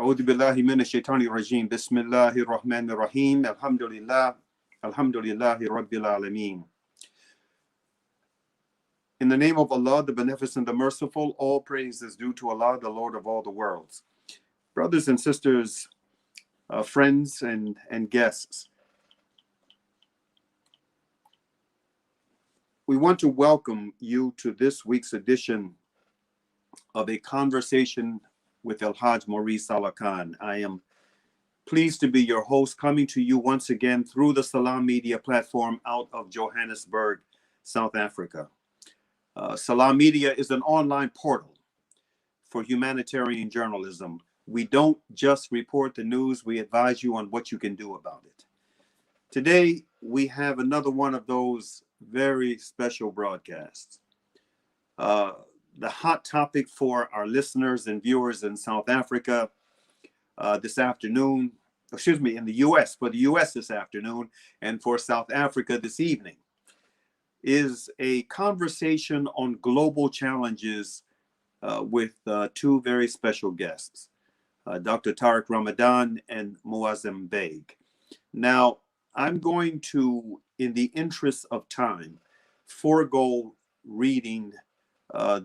أعوذ بالله من الشيطان الرجيم بسم الله الرحمن الرحيم الحمد لله رب العالمين. In the name of Allah, the Beneficent, the Merciful, all praise is due to Allah, the Lord of all the worlds. Brothers and sisters, friends and guests, we want to welcome you to this week's edition of a conversation with El-Hajj Mauri Saalakhan. I am pleased to be your host, coming to you once again through the Salam Media platform out of Johannesburg, South Africa. Salam Media is an online portal for humanitarian journalism. We don't just report the news, we advise you on what you can do about it. Today, we have another one of those very special broadcasts. The hot topic for our listeners and viewers in South Africa this afternoon, in the U.S., for the U.S. this afternoon, and for South Africa this evening, is a conversation on global challenges with two very special guests, Dr. Tariq Ramadan and Moazzam Begg. Now, I'm going to, in the interest of time, forego reading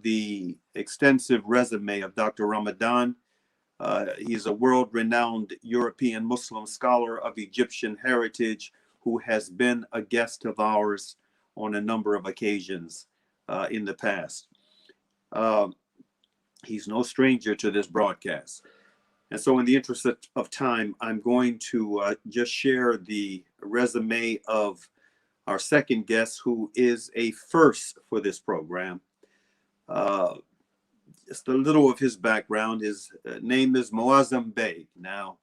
the extensive resume of Dr. Ramadan. He's a world-renowned European Muslim scholar of Egyptian heritage who has been a guest of ours on a number of occasions in the past. He's no stranger to this broadcast. And so in the interest of time, I'm going to just share the resume of our second guest, who is a first for this program. Just a little of his background. His name is Moazzam Begg. Now,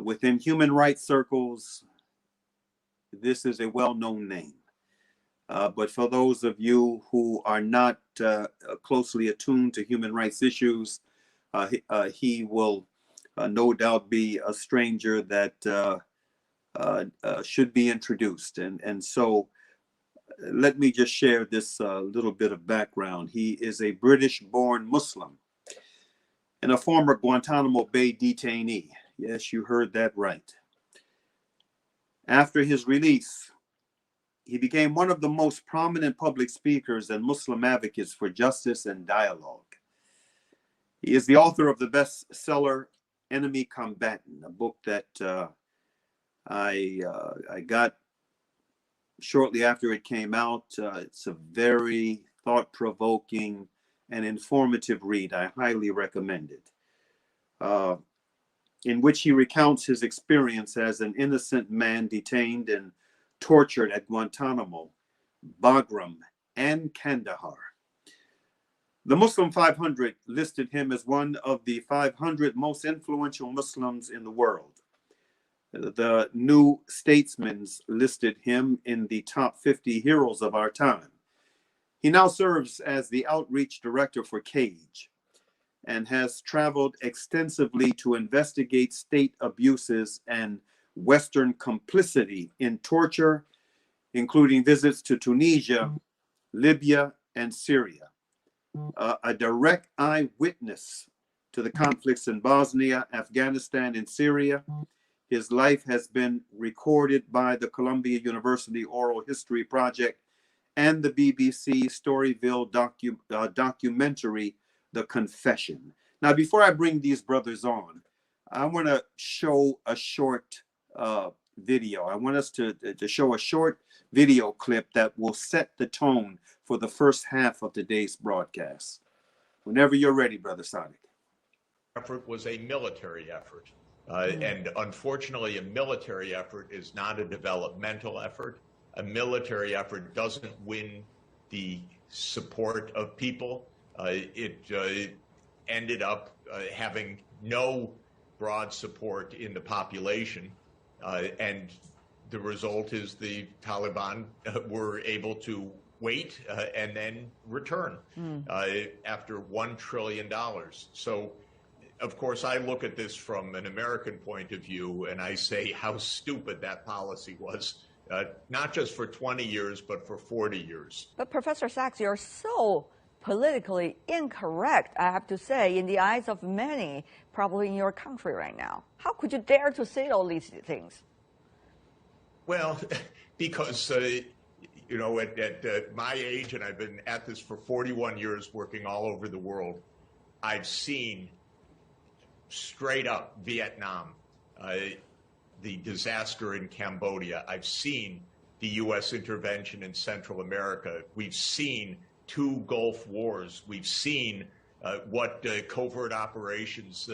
within human rights circles, this is a well-known name. But for those of you who are not closely attuned to human rights issues, he will no doubt be a stranger that should be introduced. And so let me just share this little bit of background. He is a British-born Muslim and a former Guantanamo Bay detainee. Yes, you heard that right. After his release, he became one of the most prominent public speakers and Muslim advocates for justice and dialogue. He is the author of the bestseller Enemy Combatant, a book that I got shortly after it came out. It's a very thought-provoking and informative read. I highly recommend it. In which he recounts his experience as an innocent man detained and tortured at Guantanamo, Bagram, and Kandahar. The Muslim 500 listed him as one of the 500 most influential Muslims in the world. The New Statesman listed him in the top 50 heroes of our time. He now serves as the outreach director for CAGE and has traveled extensively to investigate state abuses and Western complicity in torture, including visits to Tunisia, Libya, and Syria. A direct eyewitness to the conflicts in Bosnia, Afghanistan, and Syria. His life has been recorded by the Columbia University Oral History Project and the BBC Storyville documentary, The Confession. Now, before I bring these brothers on, I want to show a short video. I want us to show a short video clip that will set the tone for the first half of today's broadcast. Whenever you're ready, Brother Sonic. Effort was a military effort. And unfortunately, a military effort is not a developmental effort. A military effort doesn't win the support of people. It ended up having no broad support in the population. And the result is the Taliban were able to wait and then return after $1 trillion. So, of course, I look at this from an American point of view, and I say how stupid that policy was, not just for 20 years, but for 40 years. But Professor Sachs, you're so politically incorrect, I have to say, in the eyes of many, probably in your country right now. How could you dare to say all these things? Well, because, you know, at my age, and I've been at this for 41 years, working all over the world, I've seen straight up Vietnam, the disaster in Cambodia. I've seen the U.S. intervention in Central America. We've seen 2 Gulf wars. We've seen what covert operations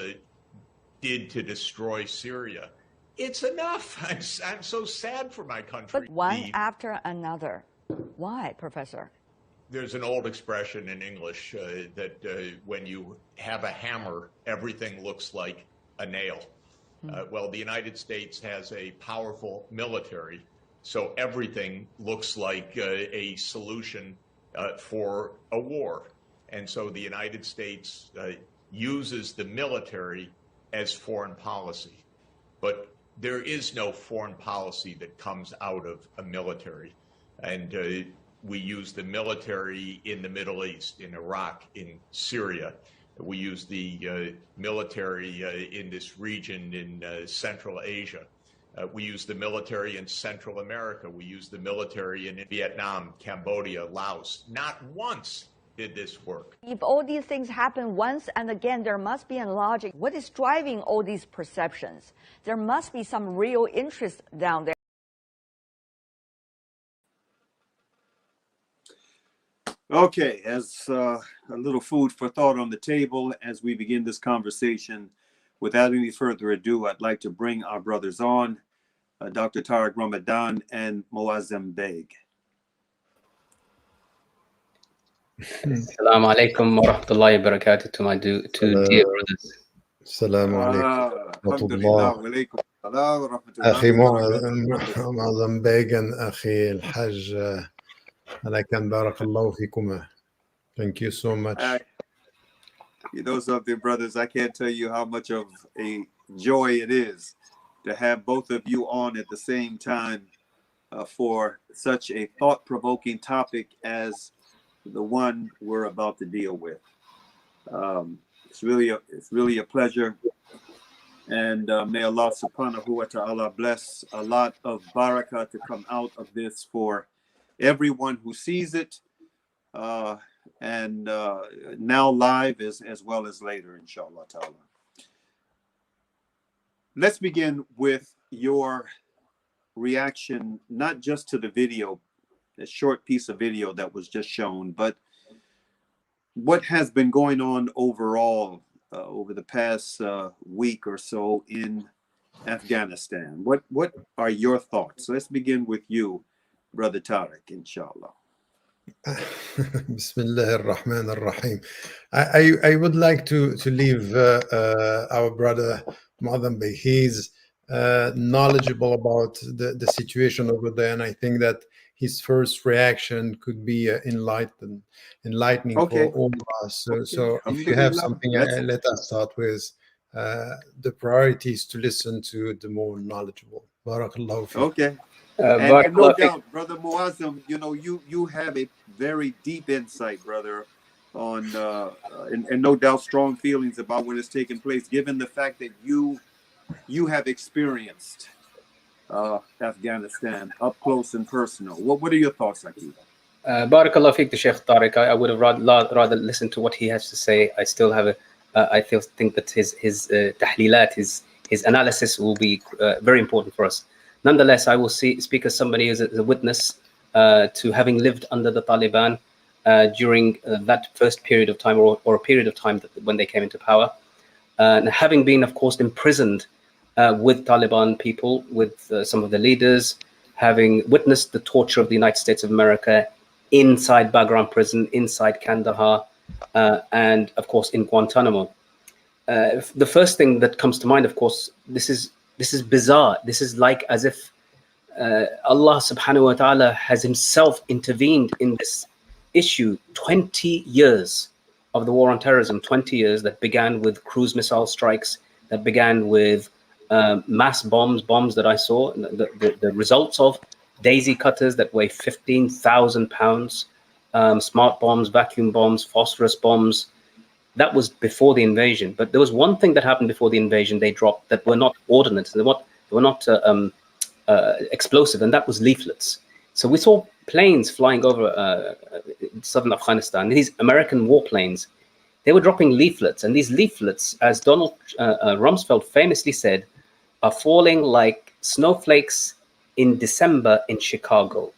did to destroy Syria. It's enough. I'm so sad for my country. But one after another. Why, Professor? There's an old expression in English that when you have a hammer, everything looks like a nail. Well, the United States has a powerful military, so everything looks like a solution for a war. And so the United States uses the military as foreign policy. But there is no foreign policy that comes out of a military. And we use the military in the Middle East, in Iraq, in Syria. We use the military in this region in Central Asia. We use the military in Central America. We use the military in Vietnam, Cambodia, Laos. Not once did this work. If all these things happen once and again, there must be a logic. What is driving all these perceptions? There must be some real interest down there. Okay, as a little food for thought on the table as we begin this conversation, without any further ado, I'd like to bring our brothers on, Dr. Tariq Ramadan and Moazzam Begg. Assalamu alaikum wa rahmatullahi wa barakatuh to my two dear brothers. Assalamu alaikum wa rahmatullah. أخي معظم بيغ أخي الحج لكن بارك الله فيكما. Thank you so much. You know something, brothers, I can't tell you how much of a joy it is to have both of you on at the same time for such a thought-provoking topic as the one we're about to deal with. It's really a pleasure, and may Allah subhanahu wa ta'ala bless a lot of barakah to come out of this for everyone who sees it, and now live as well as later, inshallah ta'ala. Let's begin with your reaction, not just to the video, a short piece of video that was just shown, but what has been going on overall over the past week or so in Afghanistan. What are your thoughts? Let's begin with you, Brother Tariq, inshallah. Bismillah ar-Rahman ar-Rahim. I would like to leave our brother Moazzam Bey. He's knowledgeable about the situation over there, and I think that his first reaction could be enlightening for all of us. So if you have something, let us start with the priority is to listen to the more knowledgeable. Barakallahu fiik. Okay. And no doubt, Brother Moazzam, you know, you have a very deep insight, brother, on and no doubt strong feelings about what is taking place, given the fact that you have experienced Afghanistan up close and personal. What are your thoughts, Akib? Barakallah fiqh to Sheikh Tariq. I would have rather listen to what he has to say. I still have I think that his tahlilat, his analysis will be very important for us. Nonetheless, I will speak as somebody who's a witness to having lived under the Taliban during that first period of time, or a period of time when they came into power, and having been, of course, imprisoned with Taliban people, with some of the leaders, having witnessed the torture of the United States of America inside Bagram prison, inside Kandahar, and of course in Guantanamo. The first thing that comes to mind, of course, this is bizarre. This is like as if Allah subhanahu wa ta'ala has himself intervened in this issue. 20 years of the war on terrorism, 20 years that began with cruise missile strikes, that began with mass bombs that I saw, the results of daisy cutters that weigh 15,000 pounds, smart bombs, vacuum bombs, phosphorus bombs. That was before the invasion. But there was one thing that happened before the invasion they dropped that were not ordnance, they were not explosive, and that was leaflets. So we saw planes flying over southern Afghanistan, these American warplanes. They were dropping leaflets, and these leaflets, as Donald Rumsfeld famously said, are falling like snowflakes in December in Chicago.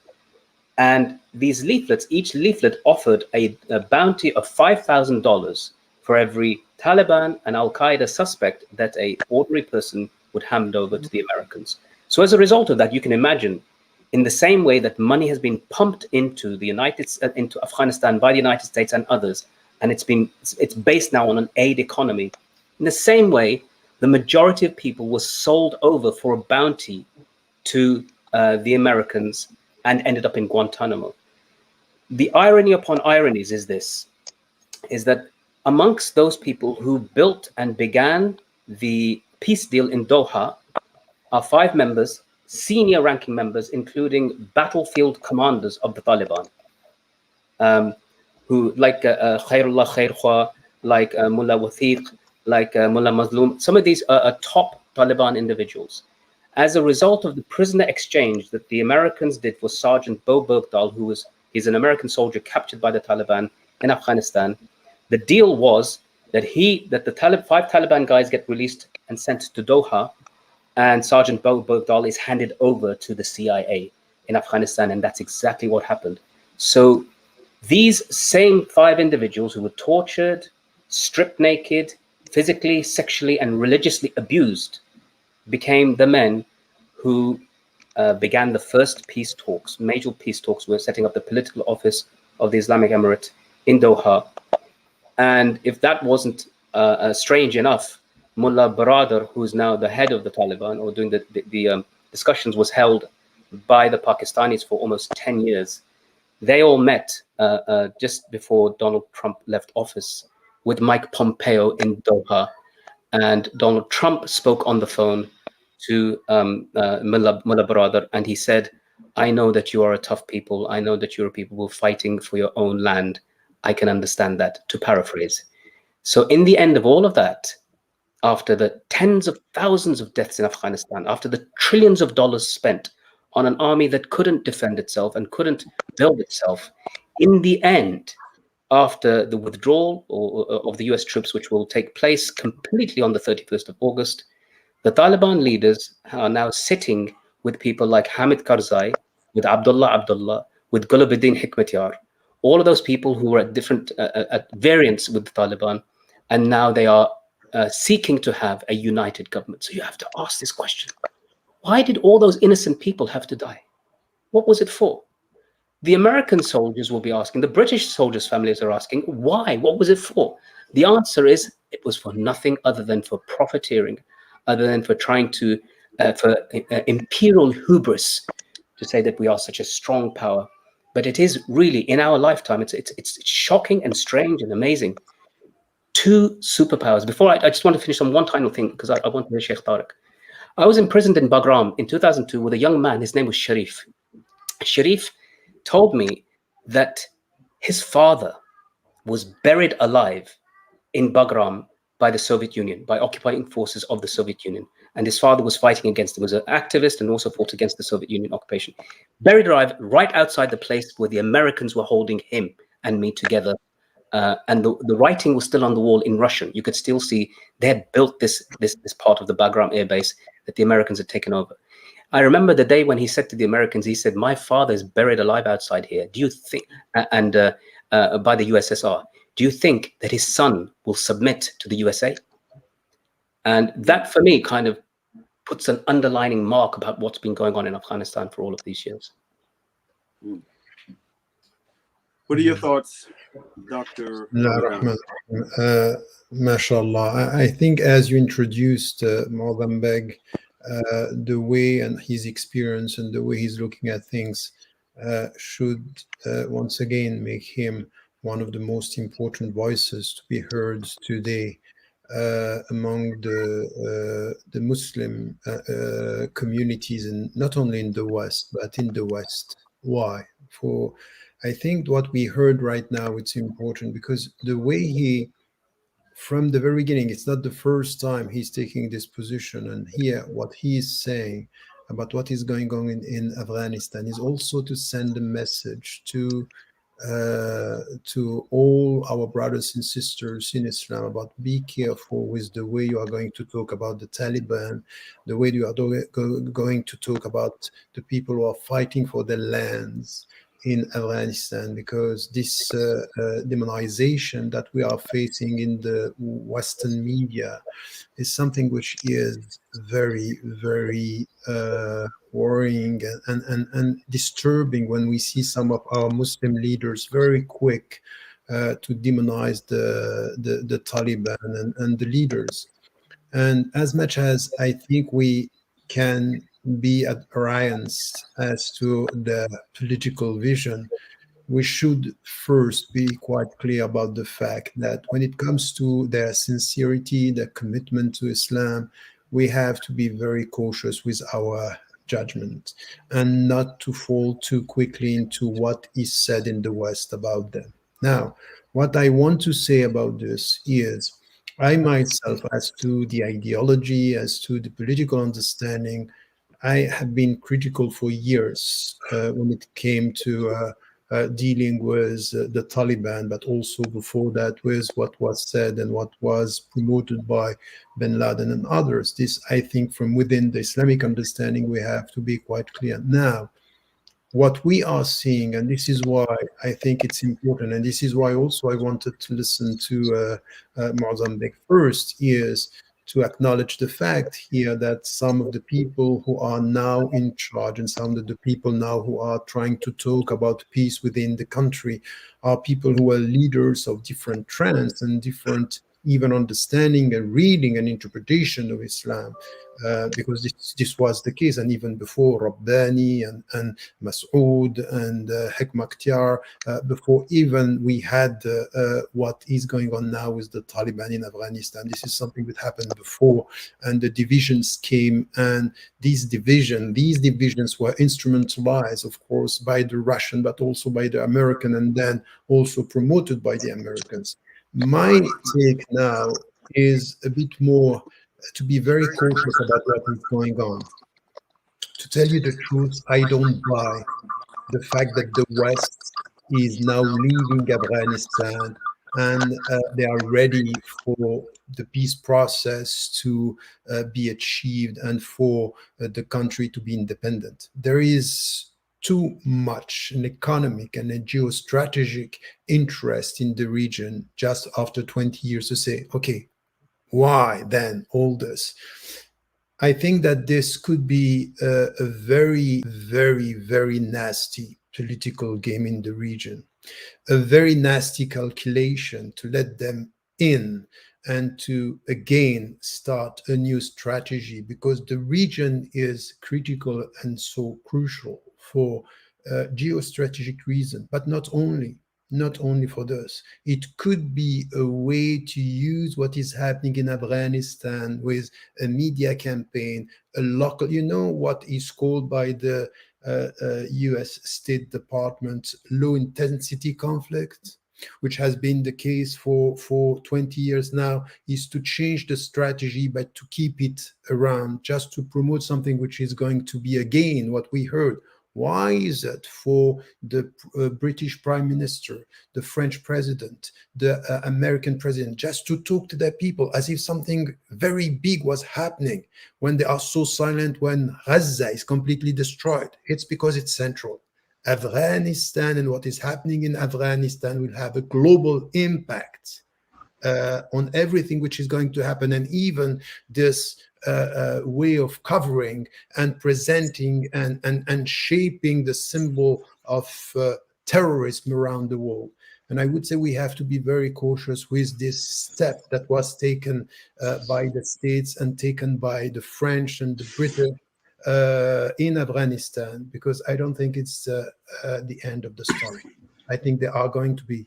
And these leaflets, each leaflet offered a bounty of $5,000 for every Taliban and Al-Qaeda suspect that an ordinary person would hand over to the Americans. So as a result of that, you can imagine, in the same way that money has been pumped into into Afghanistan by the United States and others, and it's based now on an aid economy. In the same way, the majority of people were sold over for a bounty to the Americans and ended up in Guantanamo. The irony upon ironies is that amongst those people who built and began the peace deal in Doha are 5 members, senior ranking members, including battlefield commanders of the Taliban, who like Khairullah Khairkhwa, like Mullah Wathiq, like Mullah Mazloum. Some of these are top Taliban individuals. As a result of the prisoner exchange that the Americans did for Sergeant Bo Bergdahl, he's an American soldier captured by the Taliban in Afghanistan, the deal was that the 5 Taliban guys get released and sent to Doha, and Sergeant Bo Bergdahl is handed over to the CIA in Afghanistan, and that's exactly what happened. So these same 5 individuals who were tortured, stripped naked, physically, sexually, and religiously abused became the men who began the first peace talks, major peace talks. We're setting up the political office of the Islamic Emirate in Doha. And if that wasn't strange enough, Mullah Baradar, who's now the head of the Taliban, or doing the discussions, was held by the Pakistanis for almost 10 years. They all met just before Donald Trump left office with Mike Pompeo in Doha. And Donald Trump spoke on the phone to Mullah Baradar, and he said, I know that you are a tough people. I know that you're a people who are fighting for your own land. I can understand that, to paraphrase. So in the end of all of that, after the tens of thousands of deaths in Afghanistan, after the trillions of dollars spent on an army that couldn't defend itself and couldn't build itself, in the end, after the withdrawal of the US troops, which will take place completely on the 31st of August, the Taliban leaders are now sitting with people like Hamid Karzai, with Abdullah, with Gulabuddin Hikmatyar, all of those people who were at different at variance with the Taliban, and now they are seeking to have a united government. So you have to ask this question: why did all those innocent people have to die? What was it for? The American soldiers will be asking, the British soldiers' families are asking, why? What was it for? The answer is, it was for nothing other than for profiteering, other than for trying to, for imperial hubris, to say that we are such a strong power. But it is really, in our lifetime, it's shocking and strange and amazing. 2 superpowers. Before I just want to finish on one final thing, because I want to hear Sheikh Tariq. I was imprisoned in Bagram in 2002 with a young man. His name was Sharif. Sharif told me that his father was buried alive in Bagram by the Soviet Union, by occupying forces of the Soviet Union. And his father was fighting against him, was an activist and also fought against the Soviet Union occupation. Buried alive right outside the place where the Americans were holding him and me together. And the writing was still on the wall in Russian. You could still see they had built this part of the Bagram air base that the Americans had taken over. I remember the day when he said to the Americans, he said, my father is buried alive outside here. Do you think, and by the USSR, do you think that his son will submit to the USA? And that for me kind of puts an underlining mark about what's been going on in Afghanistan for all of these years. What are your thoughts, Dr. MashaAllah. I think as you introduced Moazzam Begg, the way and his experience and the way he's looking at things should once again make him one of the most important voices to be heard today among the Muslim communities, and not only in the West, but in the West. Why? For I think what we heard right now, it's important because the way he, from the very beginning, it's not the first time he's taking this position. And here, what he is saying about what is going on in Afghanistan is also to send a message to all our brothers and sisters in Islam about be careful with the way you are going to talk about the Taliban, the way you are going to talk about the people who are fighting for their lands in Afghanistan, because this demonization that we are facing in the Western media is something which is very, very worrying and disturbing when we see some of our Muslim leaders very quick to demonize the Taliban and the leaders. And as much as I think we can be at variance as to the political vision, we should first be quite clear about the fact that when it comes to their sincerity, their commitment to Islam, we have to be very cautious with our judgment and not to fall too quickly into what is said in the West about them. Now, what I want to say about this is I myself, as to the ideology, as to the political understanding, I have been critical for years when it came to dealing with the Taliban, but also before that with what was said and what was promoted by bin Laden and others. This, I think, from within the Islamic understanding, we have to be quite clear. Now, what we are seeing, and this is why I think it's important, and this is why also I wanted to listen to Moazzam Begg first, is to acknowledge the fact here that some of the people who are now in charge and some of the people now who are trying to talk about peace within the country are people who are leaders of different trends and different even understanding and reading and interpretation of Islam, because this was the case, and even before Rabbani and Mas'ud and Hekmakhtiar, before even we had what is going on now with the Taliban in Afghanistan. This is something that happened before, and the divisions came, and these divisions were instrumentalized, of course, by the Russian, but also by the American, and then also promoted by the Americans. My take now is a bit more to be very cautious about what is going on. To tell you the truth, I don't buy the fact that the West is now leaving Afghanistan and they are ready for the peace process to be achieved and for the country to be independent. There is too much an economic and a geostrategic interest in the region just after 20 years to say, okay, why then all this? I think that this could be a very, very, very nasty political game in the region, a very nasty calculation to let them in and to again start a new strategy, because the region is critical and so crucial for geostrategic reason, but not only for this. It could be a way to use what is happening in Afghanistan with a media campaign, a local, what is called by the US State Department low intensity conflict, which has been the case for 20 years now, is to change the strategy, but to keep it around, just to promote something which is going to be, again, what we heard. Why is it for the British Prime Minister, the French President, the American President, just to talk to their people as if something very big was happening when they are so silent when Gaza is completely destroyed? It's because it's central. Afghanistan and what is happening in Afghanistan will have a global impact on everything which is going to happen, and even this way of covering and presenting and shaping the symbol of terrorism around the world. And I would say we have to be very cautious with this step that was taken by the States and taken by the French and the British in Afghanistan, because I don't think it's the end of the story. I think they are going to be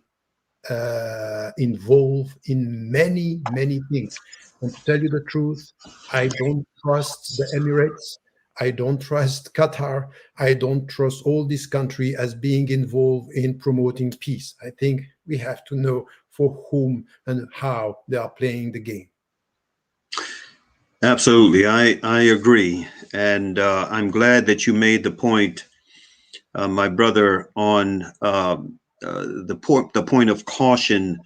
involved in many, many things. And to tell you the truth, I don't trust the Emirates. I don't trust Qatar. I don't trust all this country as being involved in promoting peace. I think we have to know for whom and how they are playing the game. Absolutely, I agree, and I'm glad that you made the point, my brother, on the point of caution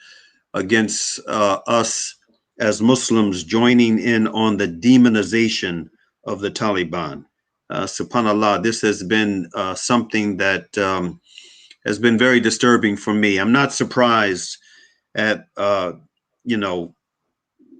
against us as Muslims joining in on the demonization of the Taliban. Subhanallah, this has been something that has been very disturbing for me. I'm not surprised at,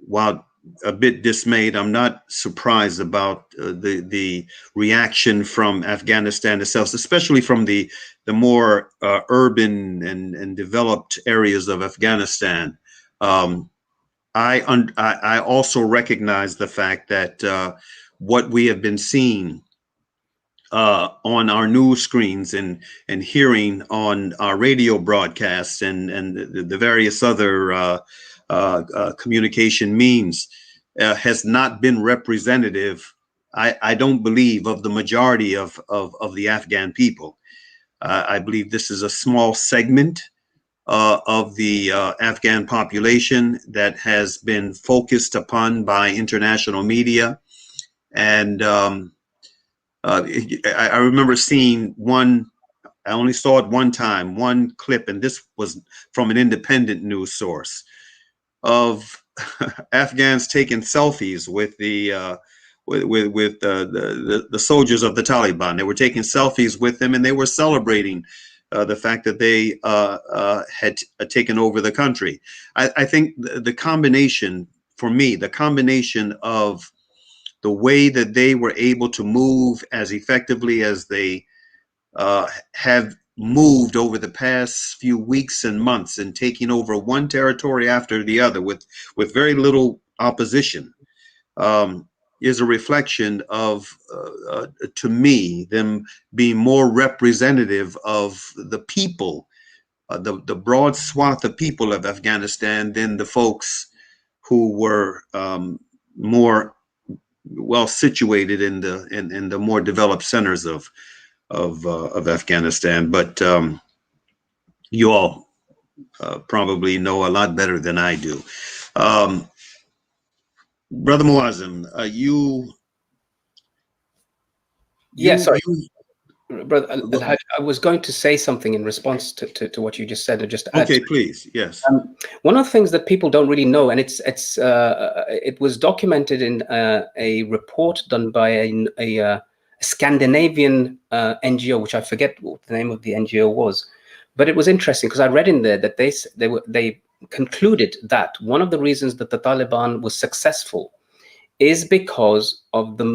while a bit dismayed, I'm not surprised about the reaction from Afghanistan itself, especially from the more urban and developed areas of Afghanistan. I also recognize the fact that what we have been seeing on our news screens and hearing on our radio broadcasts and the various other communication means has not been representative, I don't believe, of the majority of the Afghan people. I believe this is a small segment of the Afghan population that has been focused upon by international media. And I remember seeing one, I only saw it one time, one clip, and this was from an independent news source, of Afghans taking selfies with the soldiers of the Taliban. They were taking selfies with them, and they were celebrating the fact that they had taken over the country. I think the combination, for me, the combination of the way that they were able to move as effectively as they have moved over the past few weeks and months, and taking over one territory after the other with very little opposition, is a reflection of, to me, them being more representative of the people, the broad swath of people of Afghanistan, than the folks who were more well situated in the more developed centers of Afghanistan. But you all probably know a lot better than I do. Brother Moazzam, Sorry. Brother El-Hajj, I was going to say something in response to what you just said, or just to add. Okay, please. Yes. One of the things that people don't really know, and it was documented in a report done by a Scandinavian NGO, which I forget what the name of the NGO was, but it was interesting because I read in there that they concluded that one of the reasons that the Taliban was successful is because of the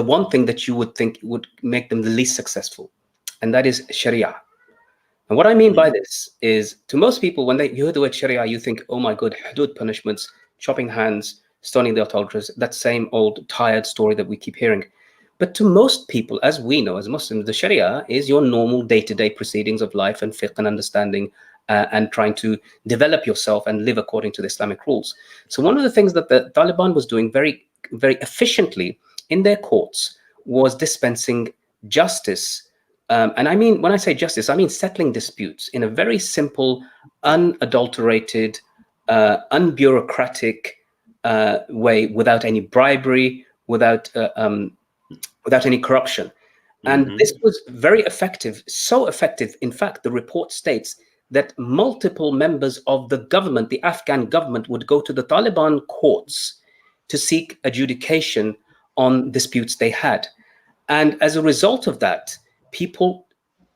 one thing that you would think would make them the least successful, and that is Sharia. And what I mean by this is, to most people, when you hear the word Sharia, you think, oh my God, hudud punishments, chopping hands, stoning the adulterers, that same old tired story that we keep hearing. But to most people, as we know, as Muslims, the Sharia is your normal day-to-day proceedings of life and fiqh and understanding, and trying to develop yourself and live according to the Islamic rules. So one of the things that the Taliban was doing very, very efficiently in their courts was dispensing justice. And I mean, when I say justice, I mean settling disputes in a very simple, unadulterated, unbureaucratic way, without any bribery, without any corruption. And this was very effective, so effective, in fact, the report states that multiple members of the government, the Afghan government, would go to the Taliban courts to seek adjudication on disputes they had. And as a result of that, people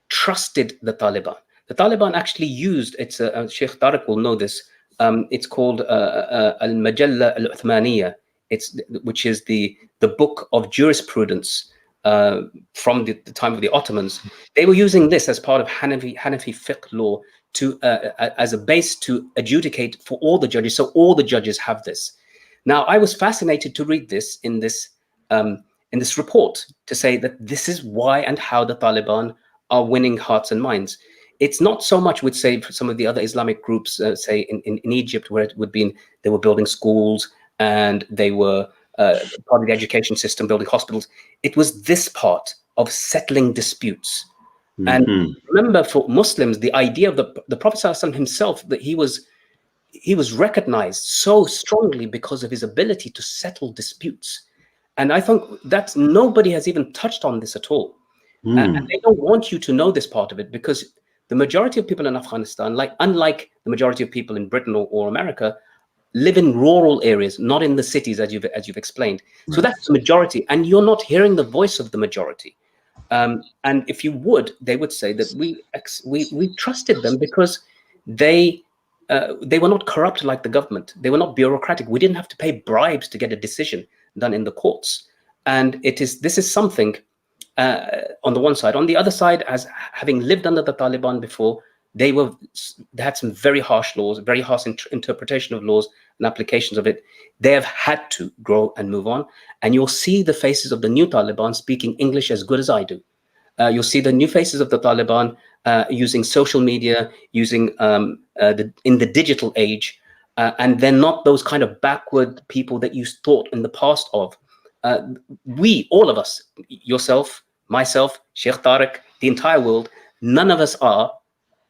trusted the Taliban. The Taliban actually used, Sheikh Tariq will know this, it's called Al-Majalla Al-Uthmaniyya, which is the book of jurisprudence from the time of the Ottomans. They were using this as part of Hanafi fiqh law as a base to adjudicate for all the judges. So all the judges have this. Now, I was fascinated to read this in this report, to say that this is why and how the Taliban are winning hearts and minds. It's not so much with, say, some of the other Islamic groups, say in Egypt, where it would be they were building schools and they were part of the education system, building hospitals. It was this part of settling disputes. And remember, for Muslims, the idea of the Prophet ﷺ himself, that he was recognized so strongly because of his ability to settle disputes. And I think that nobody has even touched on this at all. And they don't want you to know this part of it, because the majority of people in Afghanistan, unlike the majority of people in Britain or America, live in rural areas, not in the cities, as you've explained. So that's the majority, and you're not hearing the voice of the majority. And if you would, they would say that we trusted them because they were not corrupt like the government. They were not bureaucratic. We didn't have to pay bribes to get a decision done in the courts. And this is something on the one side. On the other side, as having lived under the Taliban before, they had some very harsh laws, very harsh interpretation of laws and applications of it. They have had to grow and move on. And you'll see the faces of the new Taliban speaking English as good as I do. You'll see the new faces of the Taliban using social media, using in the digital age, and they're not those kind of backward people that you thought in the past of. We, all of us, yourself, myself, Sheikh Tariq, the entire world, none of us are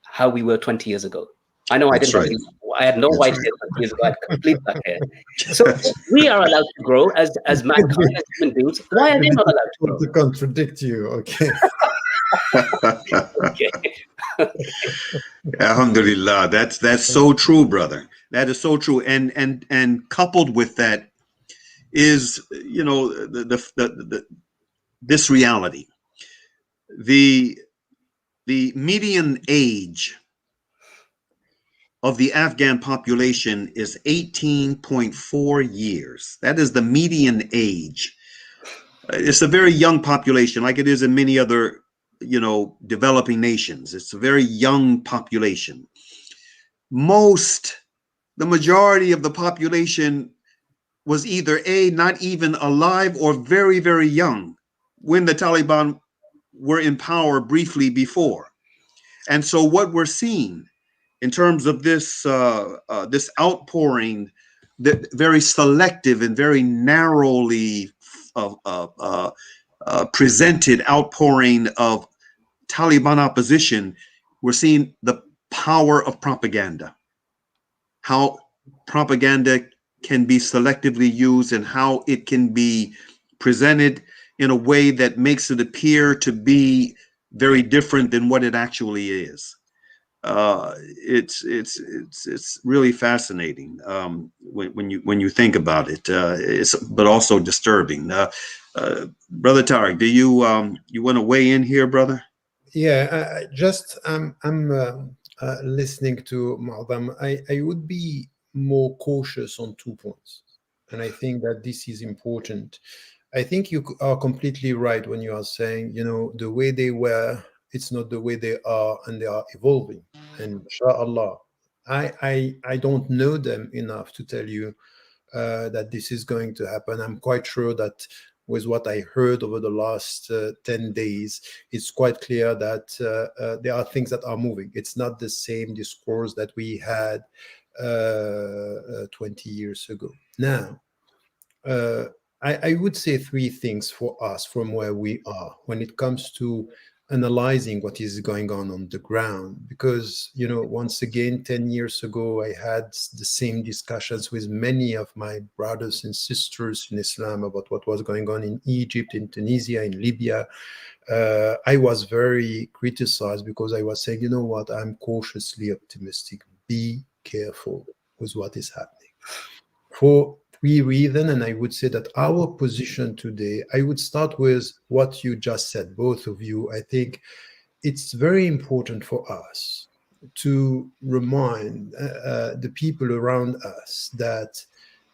how we were 20 years ago. I know I had no white hair 20 years ago. I had complete black hair. So we are allowed to grow as mankind, as human beings. Why are they not allowed to grow? To contradict you, okay. Okay. Alhamdulillah, that's so true, brother. That is so true. And coupled with that is, this reality. The median age of the Afghan population is 18.4 years. That is the median age. It's a very young population, like it is in many other, developing nations. It's a very young population. The majority of the population was either not even alive or very, very young when the Taliban were in power briefly before. And so what we're seeing in terms of this outpouring, that very selective and very narrowly presented outpouring of Taliban opposition, we're seeing the power of propaganda, how propaganda can be selectively used and how it can be presented in a way that makes it appear to be very different than what it actually is. It's really fascinating when you think about it. But also disturbing. Brother Tariq, do you want to weigh in here, brother? Yeah, I'm listening to Moazzam. I would be more cautious on 2 points, and I think that this is important. I think you are completely right when you are saying, the way they were, it's not the way they are, and they are evolving. And inshallah, I don't know them enough to tell you that this is going to happen. I'm quite sure that with what I heard over the last 10 days, it's quite clear that there are things that are moving. It's not the same discourse that we had 20 years ago. Now, I would say 3 things for us from where we are when it comes to analyzing what is going on the ground, because once again 10 years ago I had the same discussions with many of my brothers and sisters in Islam about what was going on in Egypt, in Tunisia, in Libya. I was very criticized because I was saying, I'm cautiously optimistic. Be careful with what is happening for 3 reasons. And I would say that our position today, I would start with what you just said, both of you. I think it's very important for us to remind the people around us that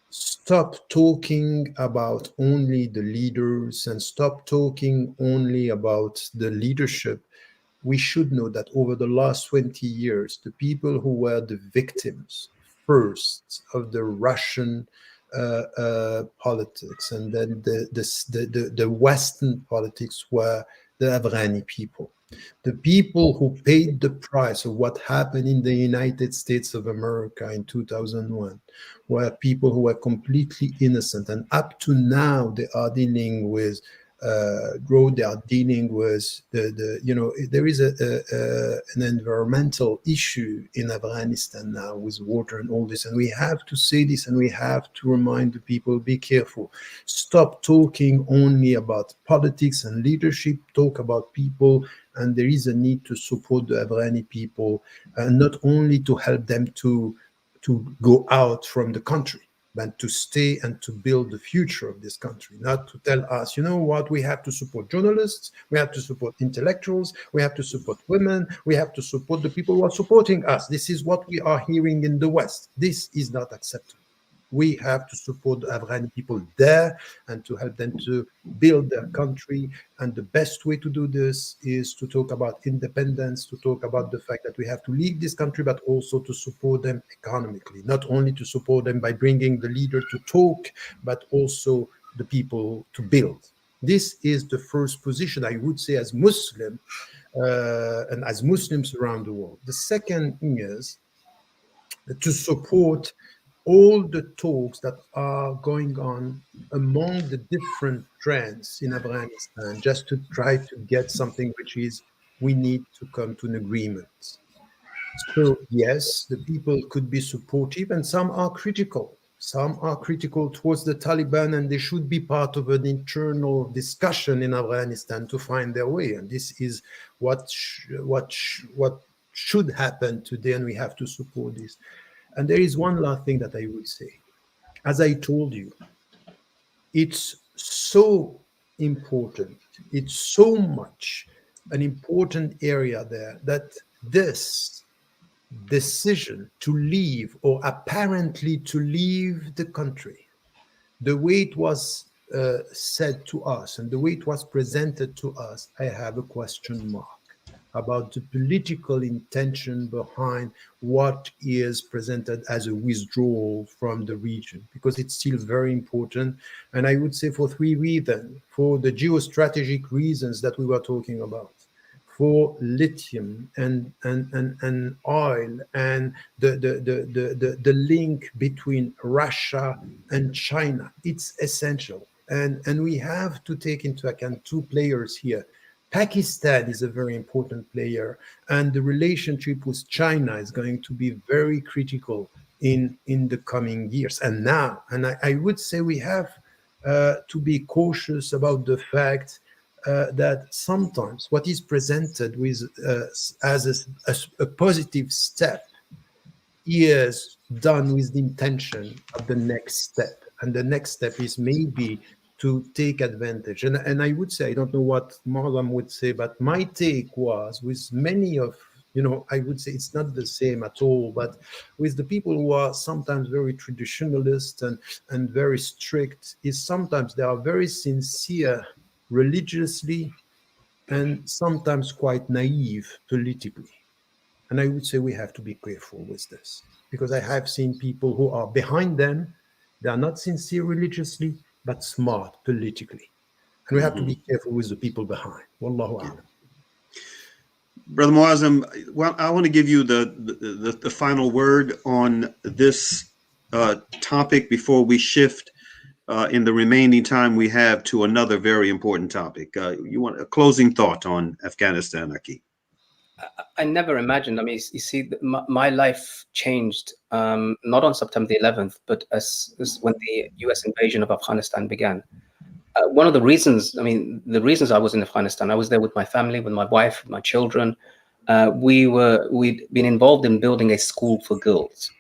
stop talking about only the leaders and stop talking only about the leadership. We should know that over the last 20 years, the people who were the victims first of the Russian politics and then the Western politics were the Afghani people. The people who paid the price of what happened in the United States of America in 2001 were people who were completely innocent. And up to now, they are dealing with growth, they are dealing with there is an environmental issue in Afghanistan now with water and all this. And we have to say this, and we have to remind the people, be careful. Stop talking only about politics and leadership, talk about people. And there is a need to support the Afghani people, and not only to help them to go out from the country, but to stay and to build the future of this country. Not to tell us, you know what, we have to support journalists, we have to support intellectuals, we have to support women, we have to support the people who are supporting us. This is what we are hearing in the West. This is not acceptable. We have to support the Afghani people there and to help them to build their country. And the best way to do this is to talk about independence, to talk about the fact that we have to leave this country, but also to support them economically, not only to support them by bringing the leader to talk, but also the people to build. This is the first position, I would say, as Muslim and as Muslims around the world. The second thing is to support all the talks that are going on among the different trends in Afghanistan, just to try to get something which is, we need to come to an agreement. So yes, the people could be supportive, and some are critical. Some are critical towards the Taliban, and they should be part of an internal discussion in Afghanistan to find their way. And this is what should happen today, and we have to support this. And there is one last thing that I would say. As I told you, it's so important, it's so much an important area there, that this decision to leave, or apparently to leave the country, the way it was said to us and the way it was presented to us, I have a question mark about the political intention behind what is presented as a withdrawal from the region, because it's still very important. And I would say for three reasons: for the geostrategic reasons that we were talking about, for lithium and oil, and the link between Russia and China. It's essential. And we have to take into account two players here. Pakistan is a very important player, and the relationship with China is going to be very critical in the coming years. And now, and I would say we have to be cautious about the fact that sometimes what is presented with as a positive step is done with the intention of the next step. And the next step is maybe to take advantage. And I would say, I don't know what Moazzam would say, but my take was, with many of, I would say it's not the same at all, but with the people who are sometimes very traditionalist and very strict, is sometimes they are very sincere religiously and sometimes quite naive politically. And I would say we have to be careful with this, because I have seen people who are behind them, they are not sincere religiously, but smart politically. And we have to be careful with the people behind. Wallahu a'lam. Brother Moazzam, well, I want to give you the final word on this topic before we shift in the remaining time we have to another very important topic. You want a closing thought on Afghanistan, Aki? I never imagined. I mean, you see, my life changed not on September the 11th, but as when the U.S. invasion of Afghanistan began. One of the reasons, the reasons I was in Afghanistan, I was there with my family, with my wife, my children. We'd been involved in building a school for girls.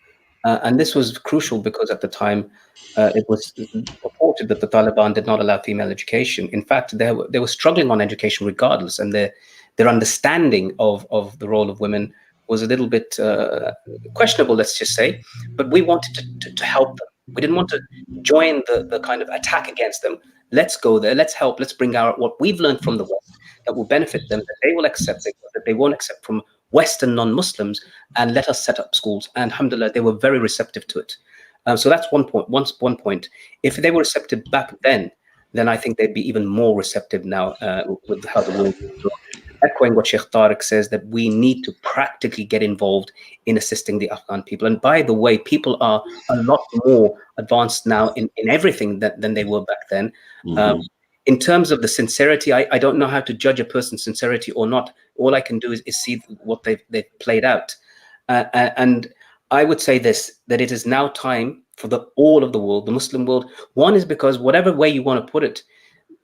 And this was crucial because at the time, it was reported that the Taliban did not allow female education. In fact, they were struggling on education regardless, and their understanding of the role of women was a little bit questionable, let's just say. But we wanted to help them. We didn't want to join the kind of attack against them. Let's go there, let's help, let's bring out what we've learned from the West that will benefit them, that they will accept, that they won't accept from Western non-Muslims, and let us set up schools. And alhamdulillah, they were very receptive to it. So that's one point. One point. If they were receptive back then I think they'd be even more receptive now with how the world is. echoing what Sheikh Tariq says, that we need to practically get involved in assisting the Afghan people. And by the way, people are a lot more advanced now in everything than they were back then. In terms of the sincerity, I don't know how to judge a person's sincerity or not. All I can do is see what they've played out. And I would say this, that it is now time for all of the world, the Muslim world. One is because whatever way you want to put it,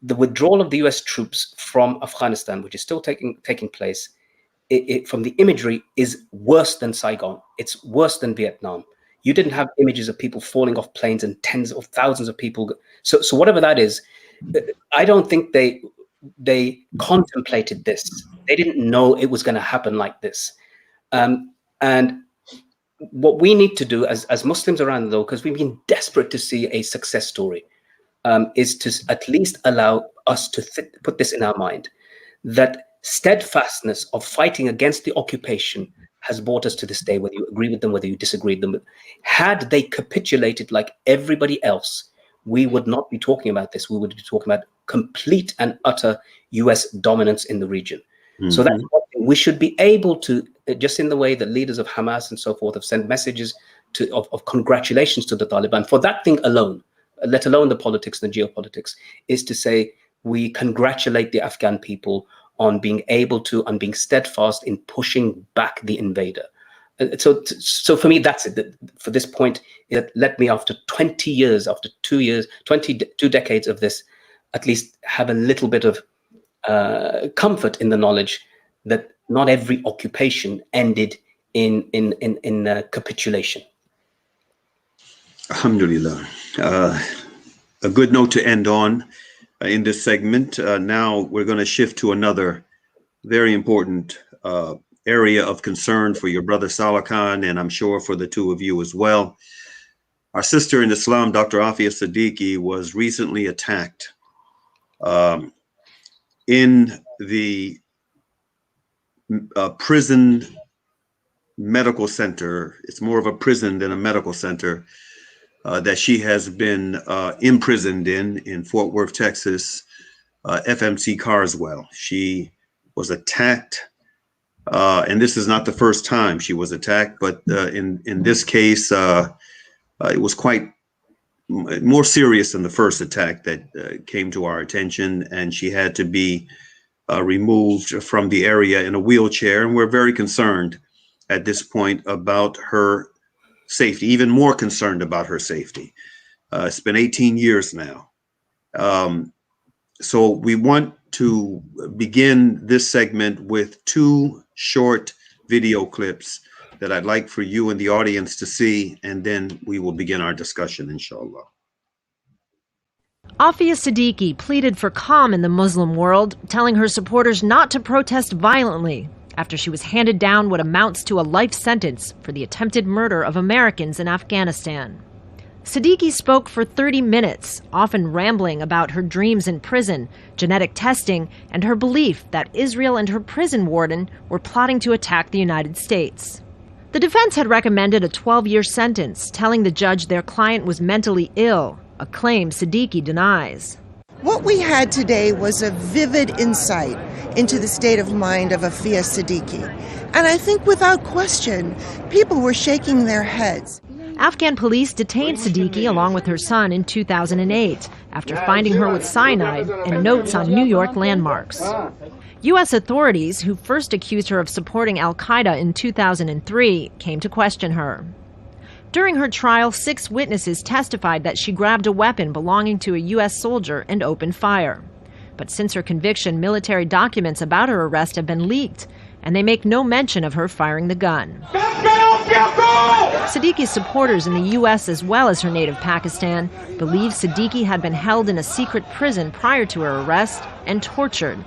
the withdrawal of the US troops from Afghanistan, which is still taking place, from the imagery is worse than Saigon. It's worse than Vietnam. You didn't have images of people falling off planes and tens of thousands of people. So whatever that is, I don't think they contemplated this. They didn't know it was going to happen like this. And what we need to do as Muslims around the world, because we've been desperate to see a success story, is to at least allow us to put this in our mind, that steadfastness of fighting against the occupation has brought us to this day, whether you agree with them, whether you disagree with them. Had they capitulated like everybody else, we would not be talking about this. We would be talking about complete and utter US dominance in the region. So that's what we should be able to, just in the way that leaders of Hamas and so forth have sent messages of congratulations to the Taliban for that thing alone, let alone the politics and the geopolitics, is to say we congratulate the Afghan people on being able to, on being steadfast in pushing back the invader. So for me, that's it. For this point, let me, after 20 years, after 22 decades of this, at least have a little bit of comfort in the knowledge that not every occupation ended in capitulation. Alhamdulillah. A good note to end on in this segment. Now we're going to shift to another very important area of concern for your brother Saalakhan, and I'm sure for the two of you as well. Our sister in Islam, Dr. Afia Siddiqui, was recently attacked in the prison medical center. It's more of a prison than a medical center that she has been imprisoned in Fort Worth, Texas, FMC Carswell. She was attacked, and this is not the first time she was attacked, but in this case, it was quite more serious than the first attack that came to our attention, and she had to be removed from the area in a wheelchair. And we're very concerned at this point about her safety, even more concerned about her safety. It's been 18 years now. So we want to begin this segment with two short video clips that I'd like for you and the audience to see, and then we will begin our discussion, inshallah. Afia Siddiqui pleaded for calm in the Muslim world, telling her supporters not to protest violently after she was handed down what amounts to a life sentence for the attempted murder of Americans in Afghanistan. Siddiqui spoke for 30 minutes, often rambling about her dreams in prison, genetic testing, and her belief that Israel and her prison warden were plotting to attack the United States. The defense had recommended a 12-year sentence, telling the judge their client was mentally ill, a claim Siddiqui denies. What we had today was a vivid insight into the state of mind of Afia Siddiqui. And I think without question, people were shaking their heads. Afghan police detained Siddiqui along with her son in 2008 after finding her with cyanide and notes on New York landmarks. U.S. authorities, who first accused her of supporting Al-Qaeda in 2003, came to question her. During her trial, 6 witnesses testified that she grabbed a weapon belonging to a U.S. soldier and opened fire. But since her conviction, military documents about her arrest have been leaked, and they make no mention of her firing the gun. Siddiqui's supporters in the U.S. as well as her native Pakistan believe Siddiqui had been held in a secret prison prior to her arrest and tortured.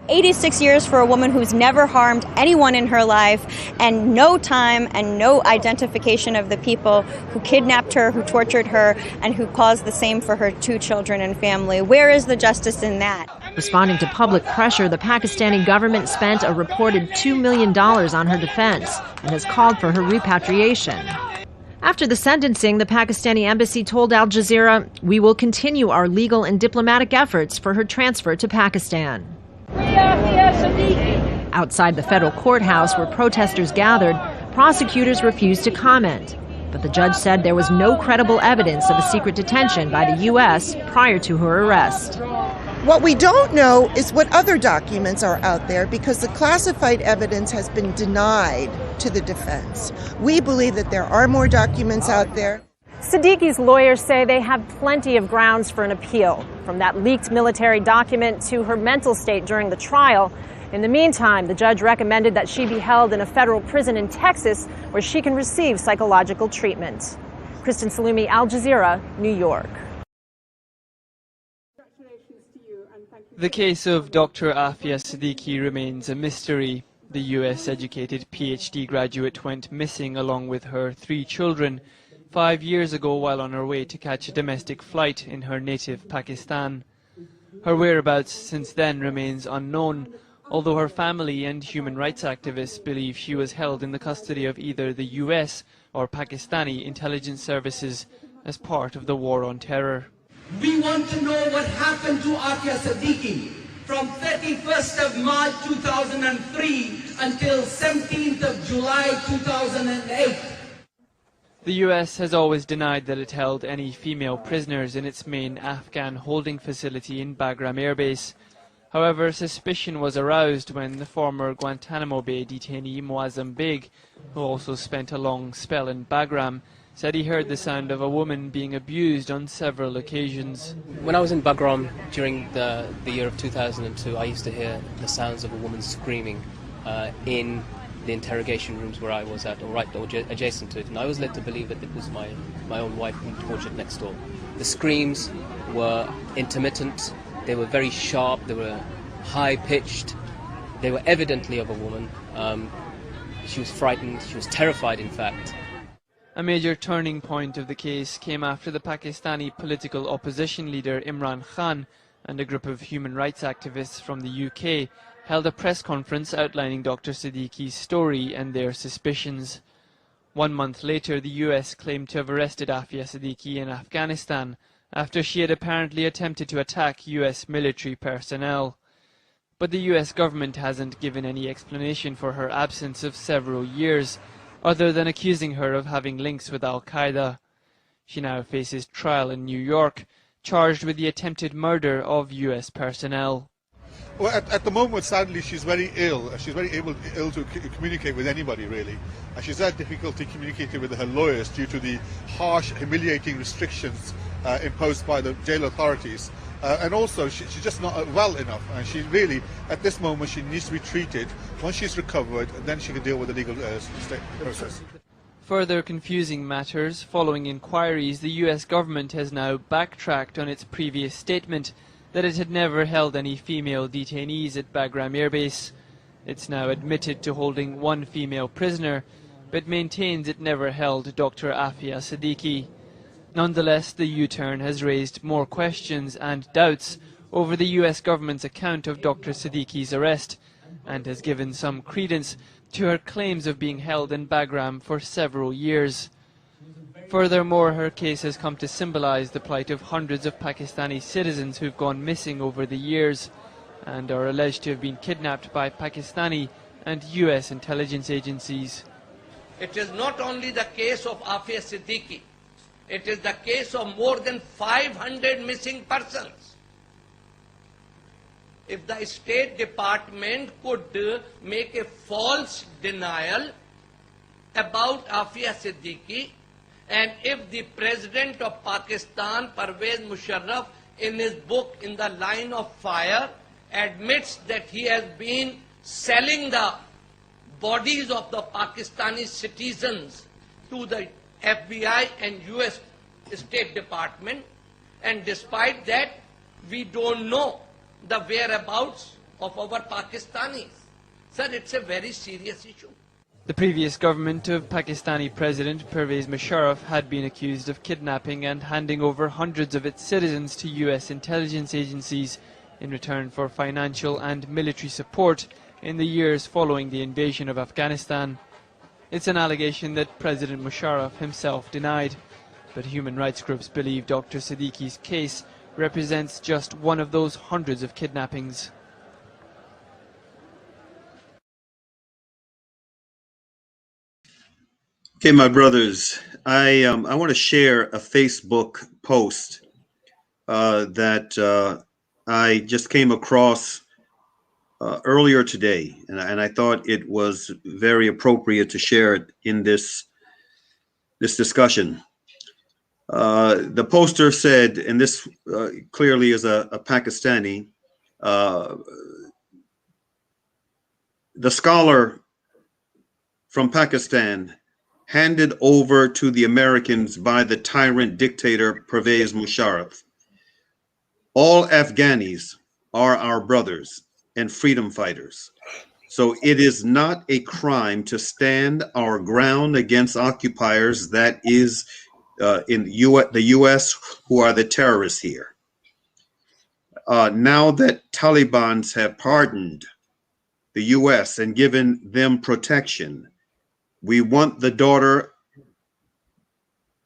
86 years for a woman who's never harmed anyone in her life, and no time and no identification of the people who kidnapped her, who tortured her, and who caused the same for her 2 children and family. Where is the justice in that? Responding to public pressure, the Pakistani government spent a reported $2 million on her defense and has called for her repatriation. After the sentencing, the Pakistani embassy told Al Jazeera, "We will continue our legal and diplomatic efforts for her transfer to Pakistan." Free Afia Siddiqui! Outside the federal courthouse where protesters gathered, prosecutors refused to comment. But the judge said there was no credible evidence of a secret detention by the U.S. prior to her arrest. What we don't know is what other documents are out there because the classified evidence has been denied to the defense. We believe that there are more documents out there. Siddiqui's lawyers say they have plenty of grounds for an appeal, from that leaked military document to her mental state during the trial. In the meantime, the judge recommended that she be held in a federal prison in Texas where she can receive psychological treatment. Kristen Salumi, Al Jazeera, New York. The case of Dr. Afia Siddiqui remains a mystery. The US-educated PhD graduate went missing along with her 3 children 5 years ago while on her way to catch a domestic flight in her native Pakistan. Her whereabouts since then remains unknown, although her family and human rights activists believe she was held in the custody of either the US or Pakistani intelligence services as part of the war on terror. We want to know what happened to Afia Siddiqui from 31st of March 2003 until 17th of July 2008. The US has always denied that it held any female prisoners in its main Afghan holding facility in Bagram Air Base. However, suspicion was aroused when the former Guantanamo Bay detainee Moazzam Begg, who also spent a long spell in Bagram, said he heard the sound of a woman being abused on several occasions. When I was in Bagram during the year of 2002, I used to hear the sounds of a woman screaming in the interrogation rooms where I was at, or adjacent to it, and I was led to believe that it was my own wife being tortured next door. The screams were intermittent, they were very sharp, they were high-pitched, they were evidently of a woman. She was frightened, she was terrified in fact. A major turning point of the case came after the Pakistani political opposition leader Imran Khan and a group of human rights activists from the UK held a press conference outlining Dr. Siddiqui's story and their suspicions. 1 month later, the US claimed to have arrested Afia Siddiqui in Afghanistan after she had apparently attempted to attack US military personnel. But the US government hasn't given any explanation for her absence of several years, other than accusing her of having links with Al-Qaeda. She now faces trial in New York, charged with the attempted murder of US personnel. Well, at the moment, sadly, she's very ill. She's very ill to communicate with anybody, really. And she's had difficulty communicating with her lawyers due to the harsh, humiliating restrictions imposed by the jail authorities. And also, she's just not well enough. And she really, at this moment, she needs to be treated. Once she's recovered, then she can deal with the legal process. Further confusing matters, following inquiries, the US government has now backtracked on its previous statement that it had never held any female detainees at Bagram Air Base. It's now admitted to holding 1 female prisoner, but maintains it never held Dr. Afia Siddiqui. Nonetheless, the U-turn has raised more questions and doubts over the US government's account of Dr. Siddiqui's arrest, and has given some credence to her claims of being held in Bagram for several years. Furthermore, her case has come to symbolize the plight of hundreds of Pakistani citizens who've gone missing over the years and are alleged to have been kidnapped by Pakistani and US intelligence agencies. It is not only the case of Afia Siddiqui, it is the case of more than 500 missing persons. If the State Department could make a false denial about Afia Siddiqui, and if the President of Pakistan, Pervez Musharraf, in his book In the Line of Fire, admits that he has been selling the bodies of the Pakistani citizens to the FBI and US State Department, and despite that, we don't know the whereabouts of our Pakistanis. Sir, it's a very serious issue. The previous government of Pakistani President Pervez Musharraf had been accused of kidnapping and handing over hundreds of its citizens to US intelligence agencies in return for financial and military support in the years following the invasion of Afghanistan. It's an allegation that President Musharraf himself denied, but human rights groups believe Dr. Siddiqui's case represents just one of those hundreds of kidnappings. Okay, my brothers, I want to share a Facebook post that I just came across earlier today, and I thought it was very appropriate to share it in this discussion. The poster said, and this clearly is a Pakistani, the scholar from Pakistan handed over to the Americans by the tyrant dictator Pervez Musharraf. All Afghanis are our brothers and freedom fighters. So it is not a crime to stand our ground against occupiers that is in the U.S. who are the terrorists here. Now that Talibans have pardoned the U.S. and given them protection, we want the daughter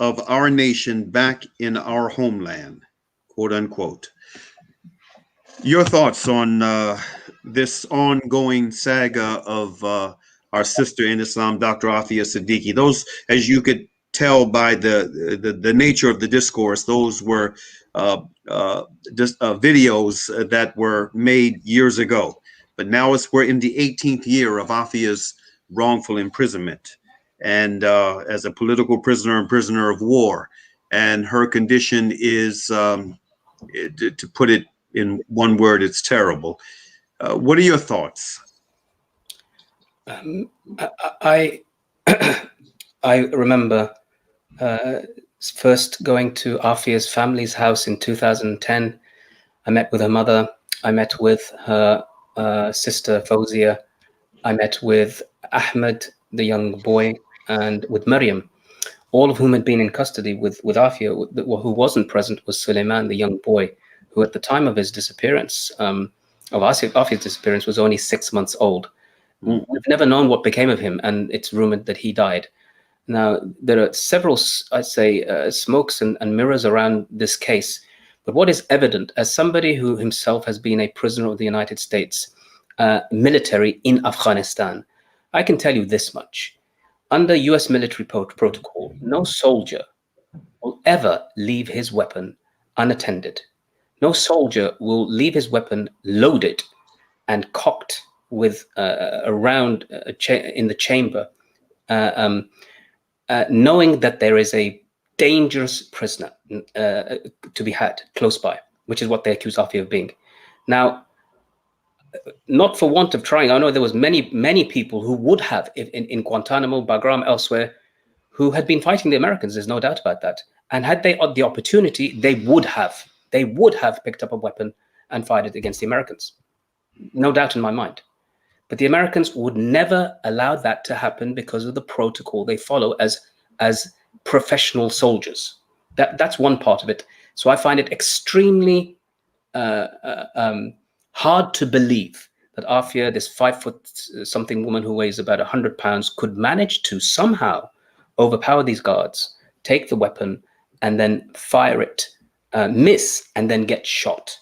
of our nation back in our homeland, quote unquote. Your thoughts on this ongoing saga of our sister in Islam, Dr. Afia Siddiqui? Those, as you could tell by the nature of the discourse, those were videos that were made years ago. But now we're in the 18th year of Afia's wrongful imprisonment, and as a political prisoner and prisoner of war. And her condition is, to put it in one word, it's terrible. What are your thoughts? I remember first going to Afia's family's house in 2010. I met with her mother. I met with her sister Fawzia. I met with Ahmed, the young boy, and with Maryam, all of whom had been in custody with Afia. Who wasn't present was Suleiman, the young boy, who at the time of his disappearance, of Afia's disappearance, was only 6 months old. We've never known what became of him, and it's rumored that he died. Now, there are several, I'd say, smokes and mirrors around this case. But what is evident, as somebody who himself has been a prisoner of the United States military in Afghanistan, I can tell you this much. Under US military protocol, no soldier will ever leave his weapon unattended. No soldier will leave his weapon loaded and cocked with a round in the chamber, knowing that there is a dangerous prisoner to be had close by, which is what they accuse Afia of being. Now, not for want of trying, I know there was many people who would have, in Guantanamo, Bagram, elsewhere, who had been fighting the Americans. There's no doubt about that. And had they had the opportunity, they would have picked up a weapon and fired it against the Americans. No doubt in my mind. But the Americans would never allow that to happen because of the protocol they follow as professional soldiers. That's one part of it. So I find it extremely hard to believe that Afia, this 5-foot-something woman who weighs about 100 pounds, could manage to somehow overpower these guards, take the weapon, and then fire it, miss, and then get shot.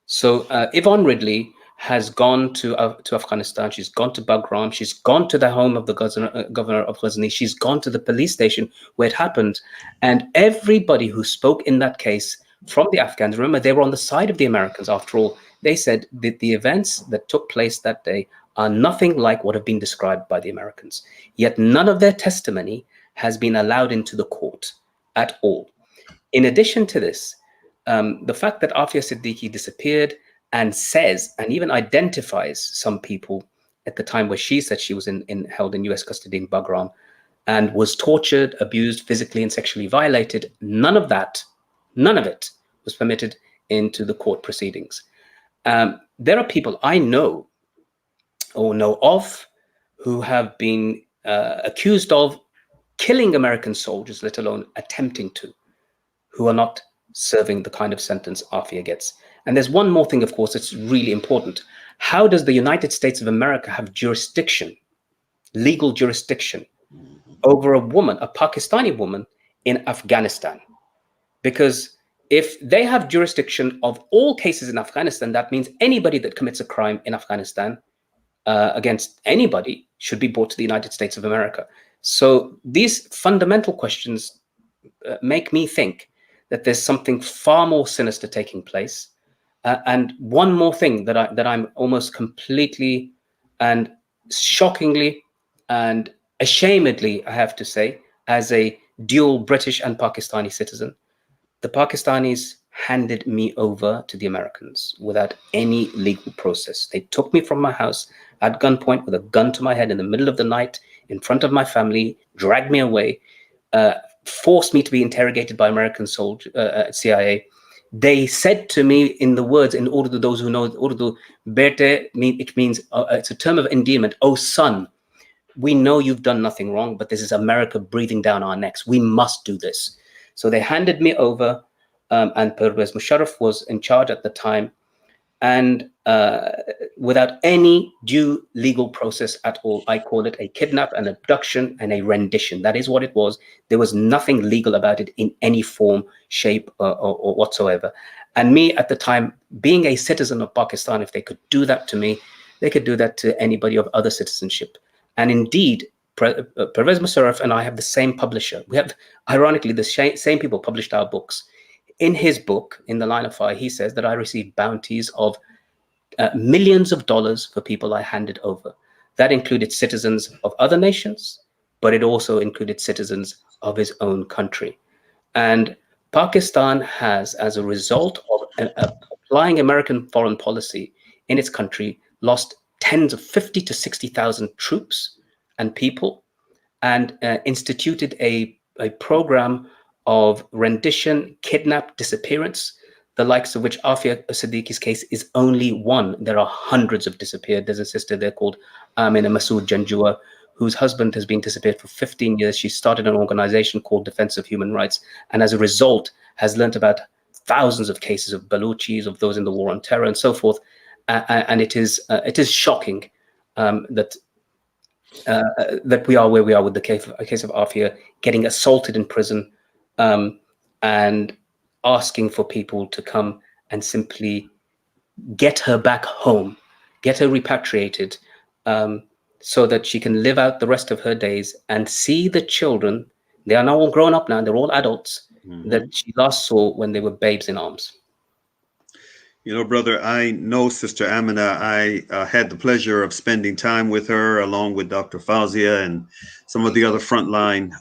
So Yvonne Ridley has gone to Afghanistan. She's gone to Bagram. She's gone to the home of the governor of Ghazni. She's gone to the police station where it happened. And everybody who spoke in that case from the Afghans, remember, they were on the side of the Americans after all. They said that the events that took place that day are nothing like what have been described by the Americans. Yet none of their testimony has been allowed into the court at all. In addition to this, the fact that Afia Siddiqui disappeared and says, and even identifies some people at the time where she said she was held in US custody in Bagram and was tortured, abused, physically and sexually violated, none of it was permitted into the court proceedings. There are people I know or know of who have been accused of killing American soldiers, let alone attempting to, who are not serving the kind of sentence Afia gets. And there's one more thing, of course, that's really important. How does the United States of America have jurisdiction, legal jurisdiction, over a woman, a Pakistani woman in Afghanistan? Because if they have jurisdiction of all cases in Afghanistan, that means anybody that commits a crime in Afghanistan against anybody should be brought to the United States of America. So these fundamental questions make me think that there's something far more sinister taking place. And one more thing that I'm almost completely and shockingly and ashamedly, I have to say, as a dual British and Pakistani citizen, the Pakistanis handed me over to the Americans without any legal process. They took me from my house at gunpoint with a gun to my head in the middle of the night in front of my family, dragged me away, forced me to be interrogated by American CIA. They said to me in the words, in order to those who know Urdu, bete, it means, it's a term of endearment, oh son, we know you've done nothing wrong, but this is America breathing down our necks. We must do this. So they handed me over, and Pervez Musharraf was in charge at the time, and without any due legal process at all. I call it a kidnap, an abduction, and a rendition. That is what it was. There was nothing legal about it in any form, shape, or whatsoever. And me at the time, being a citizen of Pakistan, if they could do that to me, they could do that to anybody of other citizenship. And indeed, Pervez Musharraf and I have the same publisher. We have, ironically, the same people published our books. In his book, in The Line of Fire, he says that I received bounties of millions of dollars for people I handed over. That included citizens of other nations, but it also included citizens of his own country. And Pakistan has, as a result of applying American foreign policy in its country, lost tens of 50 to 60,000 troops and people, and instituted a program of rendition, kidnap, disappearance, the likes of which Afia Siddiqui's case is only one. There are hundreds of disappeared. There's a sister there called Amina Masood Janjua, whose husband has been disappeared for 15 years. She started an organization called Defense of Human Rights, and as a result has learned about thousands of cases of Baluchis, of those in the war on terror and so forth. And it is shocking that we are where we are with the case of Afia getting assaulted in prison, and asking for people to come and simply get her back home, get her repatriated, so that she can live out the rest of her days and see the children. They are now all grown up now, they're all adults, that she last saw when they were babes in arms. You know, brother, I know Sister Amina. I had the pleasure of spending time with her, along with Dr. Fawzia and some of the other frontline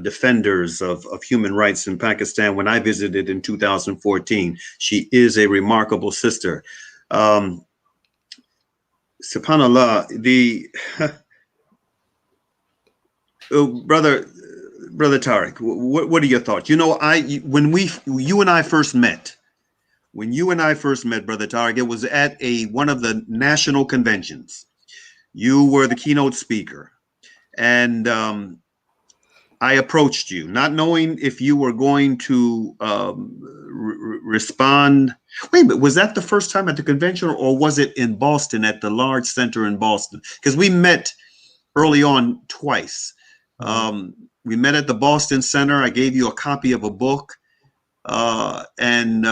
defenders of human rights in Pakistan when I visited in 2014. She is a remarkable sister. SubhanAllah, brother Tariq, what are your thoughts? You know, when you and I first met, Brother Tariq, it was at one of the national conventions. You were the keynote speaker, and I approached you, not knowing if you were going to respond. Wait a minute, was that the first time at the convention, or was it in Boston at the large center in Boston? Because we met early on twice. We met at the Boston Center. I gave you a copy of a book. And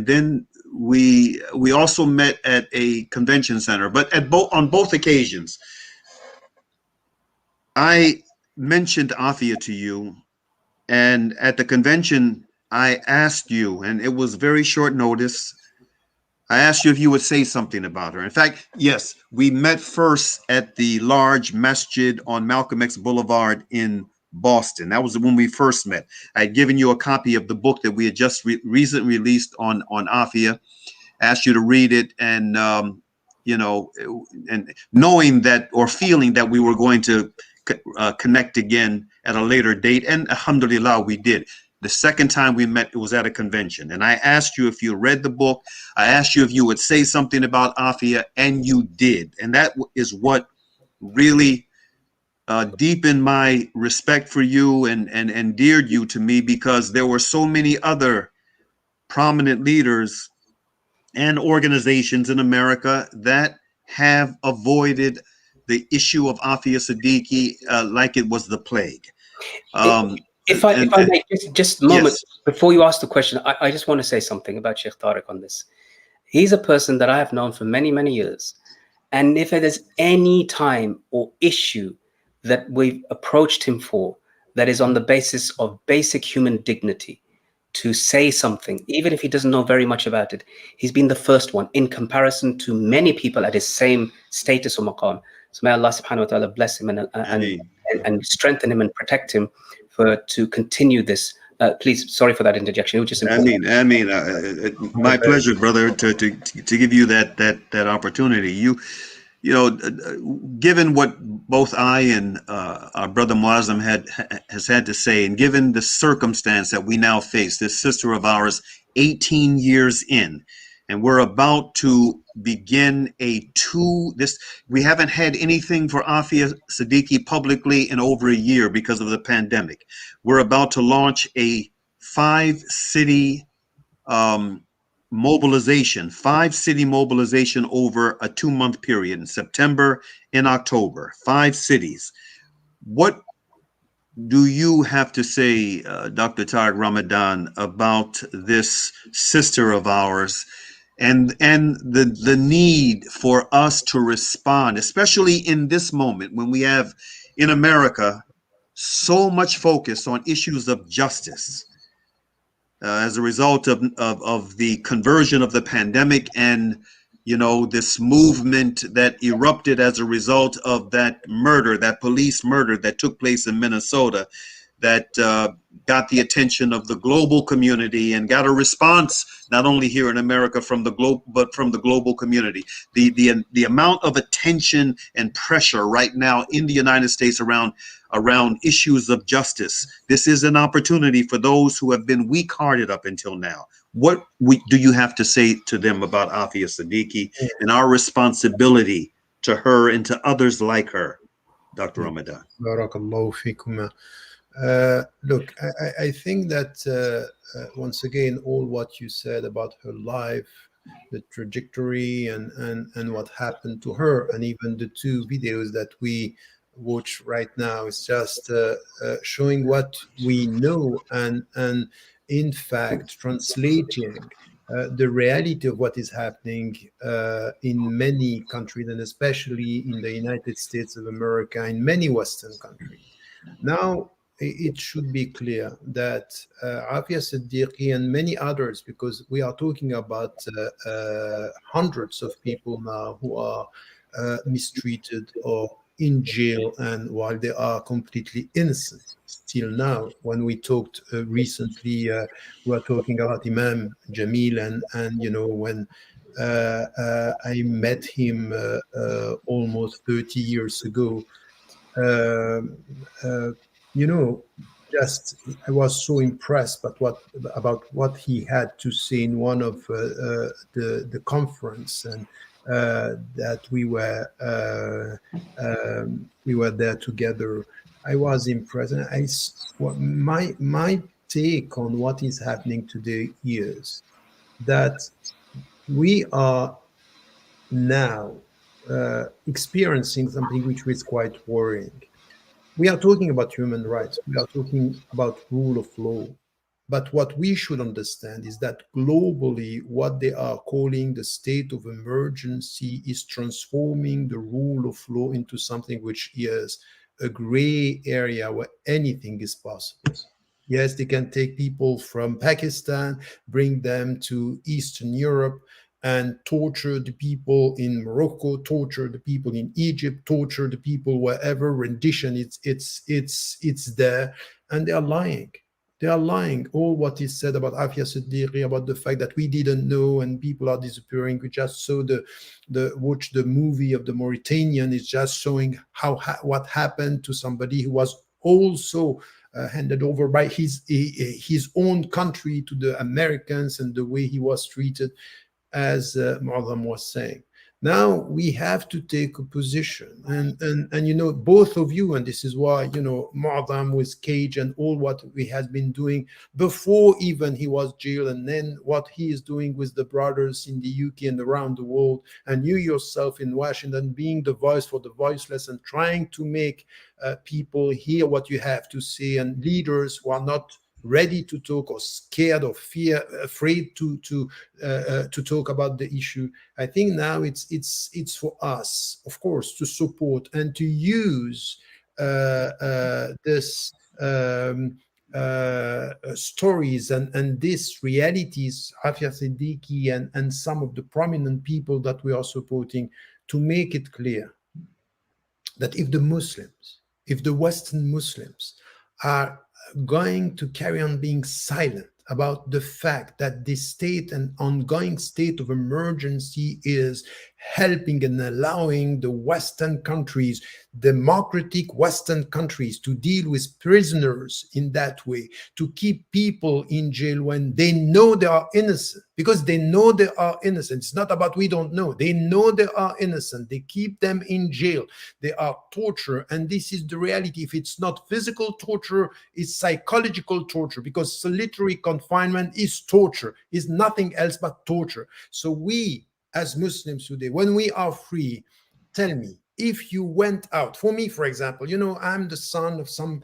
then we also met at a convention center, but on both occasions, I mentioned Afia to you, and at the convention, I asked you, and it was very short notice. I asked you if you would say something about her. In fact, yes, we met first at the large masjid on Malcolm X Boulevard in Boston. That was when we first met. I had given you a copy of the book that we had just recently released on Afia, asked you to read it, and you know, and knowing that, or feeling that we were going to connect again at a later date, and alhamdulillah, we did. The second time we met, it was at a convention, and I asked you if you read the book. I asked you if you would say something about Afia, and you did, and that is what really deepened my respect for you and endeared you to me, because there were so many other prominent leaders and organizations in America that have avoided the issue of Afia Siddiqui like it was the plague. If I may, just a moment, yes. Before you ask the question, I just want to say something about Sheikh Tariq on this. He's a person that I have known for many, many years. And if there's any time or issue that we've approached him for, that is on the basis of basic human dignity, to say something, even if he doesn't know very much about it. He's been the first one in comparison to many people at his same status or maqam. So may Allah subhanahu wa ta'ala bless him and strengthen him and protect him to continue this. Please, sorry for that interjection. It was just important. My pleasure, brother, to give you that opportunity. You know, given what both I and our brother Moazzam has had to say, and given the circumstance that we now face, this sister of ours, 18 years in, and we're about to begin we haven't had anything for Afia Siddiqui publicly in over a year because of the pandemic. We're about to launch a 5-city mobilization, 5-city mobilization over a 2-month period in September and October, 5 cities. What do you have to say, Dr. Tariq Ramadan, about this sister of ours and the need for us to respond, especially in this moment when we have in America so much focus on issues of justice? As a result of the conversion of the pandemic and, you know, this movement that erupted as a result of that police murder that took place in Minnesota, that got the attention of the global community and got a response not only here in America from the globe, but from the global community. The amount of attention and pressure right now in the United States around issues of justice. This is an opportunity for those who have been weak-hearted up until now. What do you have to say to them about Afia Siddiqui and our responsibility to her and to others like her, Dr. Ramadan? Barakallahu fikuma. Look, I think that once again, all what you said about her life, the trajectory and what happened to her, and even the 2 videos that we watch right now is just showing what we know and in fact translating the reality of what is happening in many countries, and especially in the United States of America, in many Western countries. Now, it should be clear that Afia Siddiqui and many others, because we are talking about hundreds of people now who are mistreated or in jail, and while they are completely innocent still now. When we talked recently, we were talking about Imam Jamil, and you know, when I met him almost 30 years ago, you know, just I was so impressed about what he had to say in one of the conference, and that we were there together. I was impressed, and my take on what is happening today is that we are now experiencing something which is quite worrying. We are talking about human rights. We are talking about rule of law. But what we should understand is that globally, what they are calling the state of emergency is transforming the rule of law into something which is a gray area where anything is possible. Yes, they can take people from Pakistan, bring them to Eastern Europe, and torture the people in Morocco, torture the people in Egypt, torture the people wherever. Rendition, it's there, and they are lying. They are lying. All what is said about Afia Siddiqui, about the fact that we didn't know and people are disappearing. We just saw watch the movie of the Mauritanian. It's just showing what happened to somebody who was also handed over by his own country to the Americans, and the way he was treated, as Moazzam was saying. Now we have to take a position, and you know, both of you, and this is why, you know, Moazzam with Cage and all what he has been doing before even he was jailed, and then what he is doing with the brothers in the UK and around the world, and you yourself in Washington being the voice for the voiceless and trying to make people hear what you have to say, and leaders who are not ready to talk or scared or afraid to talk about the issue. I think now it's for us, of course, to support and to use this stories and these realities, Afia Siddiqui and some of the prominent people that we are supporting, to make it clear that if the Western Muslims are going to carry on being silent about the fact that this state and ongoing state of emergency is helping and allowing the Western countries, democratic Western countries, to deal with prisoners in that way, to keep people in jail when they know they are innocent, because they know they are innocent. It's not about we don't know. They know they are innocent. They keep them in jail. They are torture. And this is the reality. If it's not physical torture, it's psychological torture, because solitary confinement is torture, is nothing else but torture. So we, as Muslims today, when we are free, tell me, if you went out, for me, for example, you know, I'm the son of some,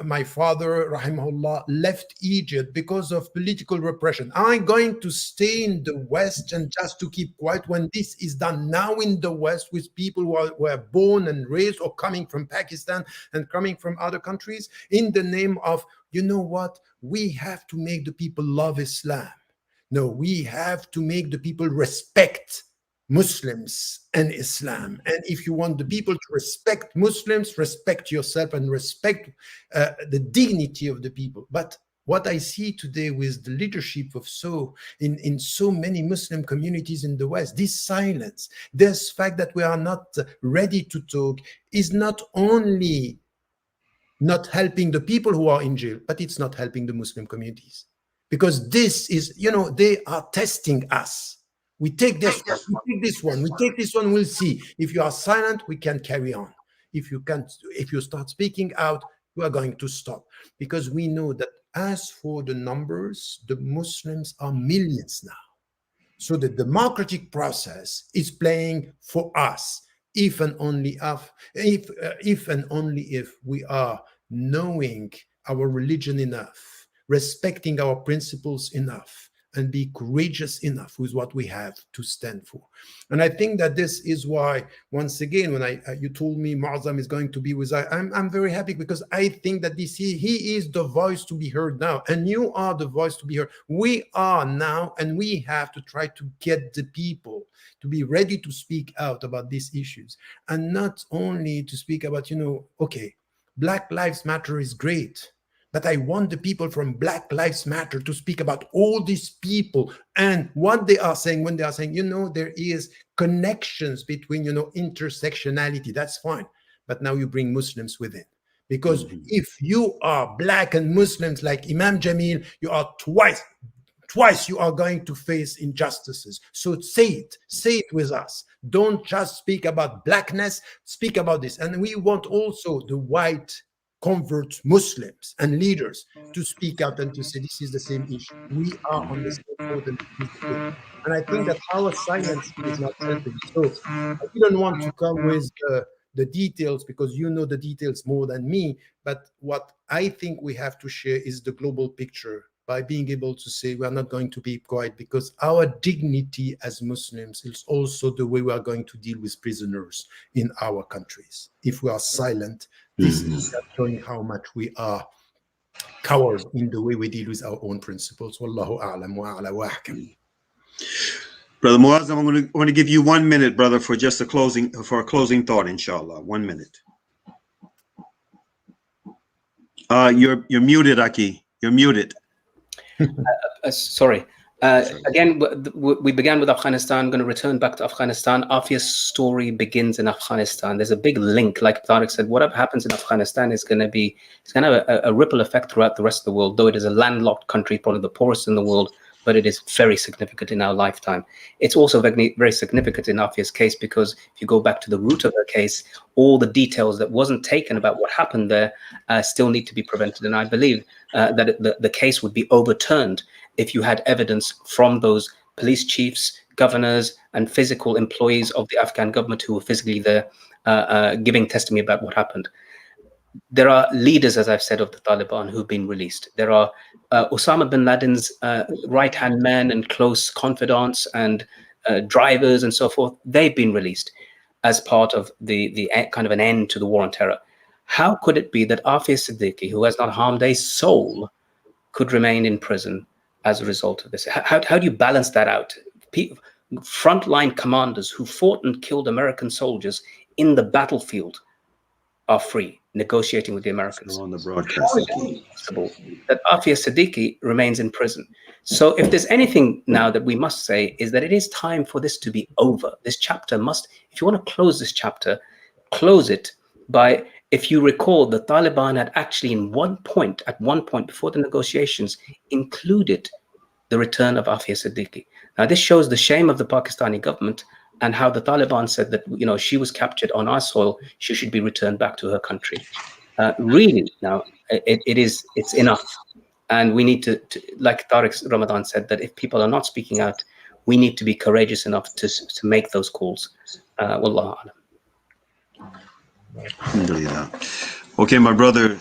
my father, rahimahullah, left Egypt because of political repression. Am I going to stay in the West and just to keep quiet when this is done now in the West with people who were born and raised or coming from Pakistan and coming from other countries, in the name of, you know what, we have to make the people love Islam. No, we have to make the people respect Muslims and Islam. And if you want the people to respect Muslims, respect yourself and respect the dignity of the people. But what I see today with the leadership of in so many Muslim communities in the West, this silence, this fact that we are not ready to talk, is not only not helping the people who are in jail, but it's not helping the Muslim communities. Because this is, you know, they are testing us. We take this one, we take this one, we take this one, we'll see. If you are silent, we can carry on. If you start speaking out, we are going to stop. Because we know that as for the numbers, the Muslims are millions now. So the democratic process is playing for us, if and only if we are knowing our religion enough, respecting our principles enough, and be courageous enough with what we have to stand for. And I think that this is why, once again, when you told me Moazzam is going to be with us, I'm very happy, because I think that he is the voice to be heard now, and you are the voice to be heard. We are now, and we have to try to get the people to be ready to speak out about these issues, and not only to speak about, you know, okay, Black Lives Matter is great, but I want the people from Black Lives Matter to speak about all these people and what they are saying when they are saying, you know, there is connections between, you know, intersectionality. That's fine. But now you bring Muslims within. Because if you are Black and Muslims like Imam Jamil, you are twice you are going to face injustices. So say it with us. Don't just speak about Blackness, speak about this. And we want also the white convert Muslims and leaders to speak out and to say this is the same issue. We are on the same boat, and I think that our silence is not helping. So I didn't want to come with the details, because you know the details more than me. But what I think we have to share is the global picture, by being able to say we are not going to be quiet, because our dignity as Muslims is also the way we are going to deal with prisoners in our countries. If we are silent, this is showing how much we are cowards in the way we deal with our own principles. Wallahu a'lam wa a'la wa ahkam. Brother Moazzam, I'm going to give you 1 minute, brother, for just a closing thought, inshallah. 1 minute. You're muted, Aki. You're muted. Sorry. Again, we began with Afghanistan. I'm going to return back to Afghanistan. Afia's story begins in Afghanistan. There's a big link, like Tariq said. Whatever happens in Afghanistan is going to have a ripple effect throughout the rest of the world. Though it is a landlocked country, probably the poorest in the world, but it is very significant in our lifetime. It's also very, very significant in Afia's case, because if you go back to the root of her case, all the details that wasn't taken about what happened there still need to be prevented. And I believe that the case would be overturned if you had evidence from those police chiefs, governors, and physical employees of the Afghan government who were physically there giving testimony about what happened. There are leaders, as I've said, of the Taliban who've been released. There are Osama bin Laden's right-hand men and close confidants and drivers and so forth. They've been released as part of the kind of an end to the war on terror. how could it be that Afia Siddiqui, who has not harmed a soul, could remain in prison as a result of this? How do you balance that out? Frontline commanders who fought and killed American soldiers in the battlefield are free, negotiating with the Americans. On the How broadcast. is it possible that Afia Siddiqui remains in prison? So if there's anything now that we must say is that it is time for this to be over. This chapter must, if you want to close this chapter, close it by, if you recall, the Taliban had actually at one point before the negotiations included the return of Afia Siddiqui. Now this shows the shame of the Pakistani government and how the Taliban said that, you know, she was captured on our soil, she should be returned back to her country. Really, now it's enough. And we need to, like Tariq Ramadan said, that if people are not speaking out, we need to be courageous enough to make those calls. Wallahu alam. Alhamdulillah. Okay, my brother,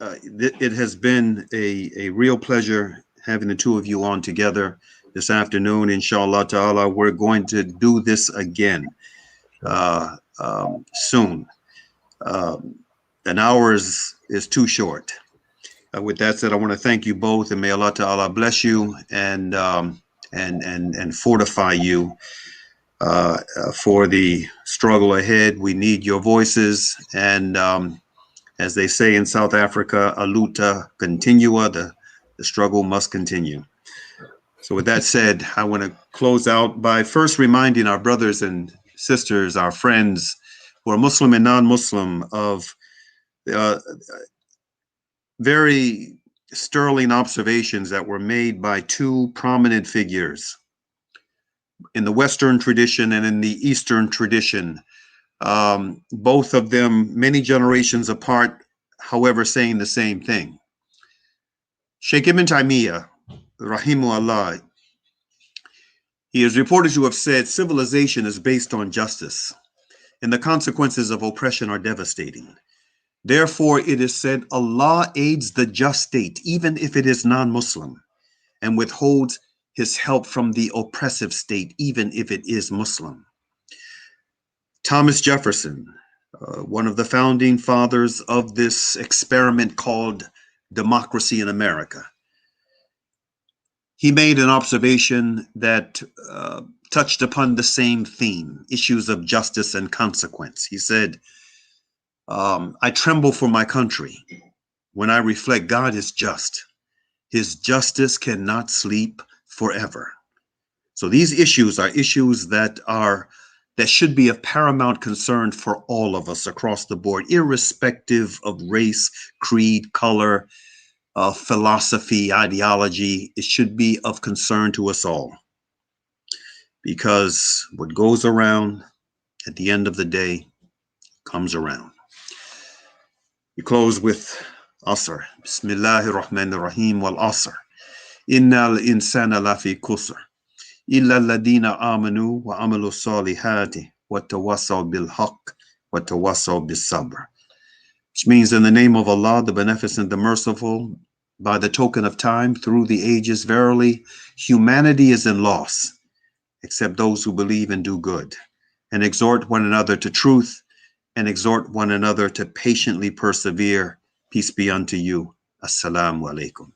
it has been a real pleasure having the two of you on together this afternoon. Inshallah ta'ala, we're going to do this again soon. An hour is too short. With that said, I want to thank you both, and may Allah ta'ala bless you and fortify you for the struggle ahead. We need your voices, and as they say in South Africa, a luta continua, the struggle must continue. So with that said, I want to close out by first reminding our brothers and sisters, our friends who are Muslim and non-Muslim, of very sterling observations that were made by two prominent figures in the Western tradition and in the Eastern tradition, both of them many generations apart, however, saying the same thing. Sheikh Ibn Taymiyyah, rahimahullah, he is reported to have said, civilization is based on justice, and the consequences of oppression are devastating. Therefore, it is said, Allah aids the just state, even if it is non-Muslim, and withholds his help from the oppressive state, even if it is Muslim. Thomas Jefferson, one of the founding fathers of this experiment called democracy in America, he made an observation that touched upon the same theme, issues of justice and consequence. He said, I tremble for my country when I reflect God is just. His justice cannot sleep forever. So these issues are issues that should be of paramount concern for all of us across the board, irrespective of race, creed, color, philosophy, ideology. It should be of concern to us all, because what goes around at the end of the day comes around. We close with Asr. Bismillahir Rahmanir Rahim wal Asr. Innal insana lafi kusr. Illa alladhina amanu wa amalu salihati wa tawassaw bil haqq wa tawassaw bis sabr. Which means, in the name of Allah, the Beneficent, the Merciful, by the token of time, through the ages, verily, humanity is in loss, except those who believe and do good, and exhort one another to truth, and exhort one another to patiently persevere. Peace be unto you. Assalamu alaikum.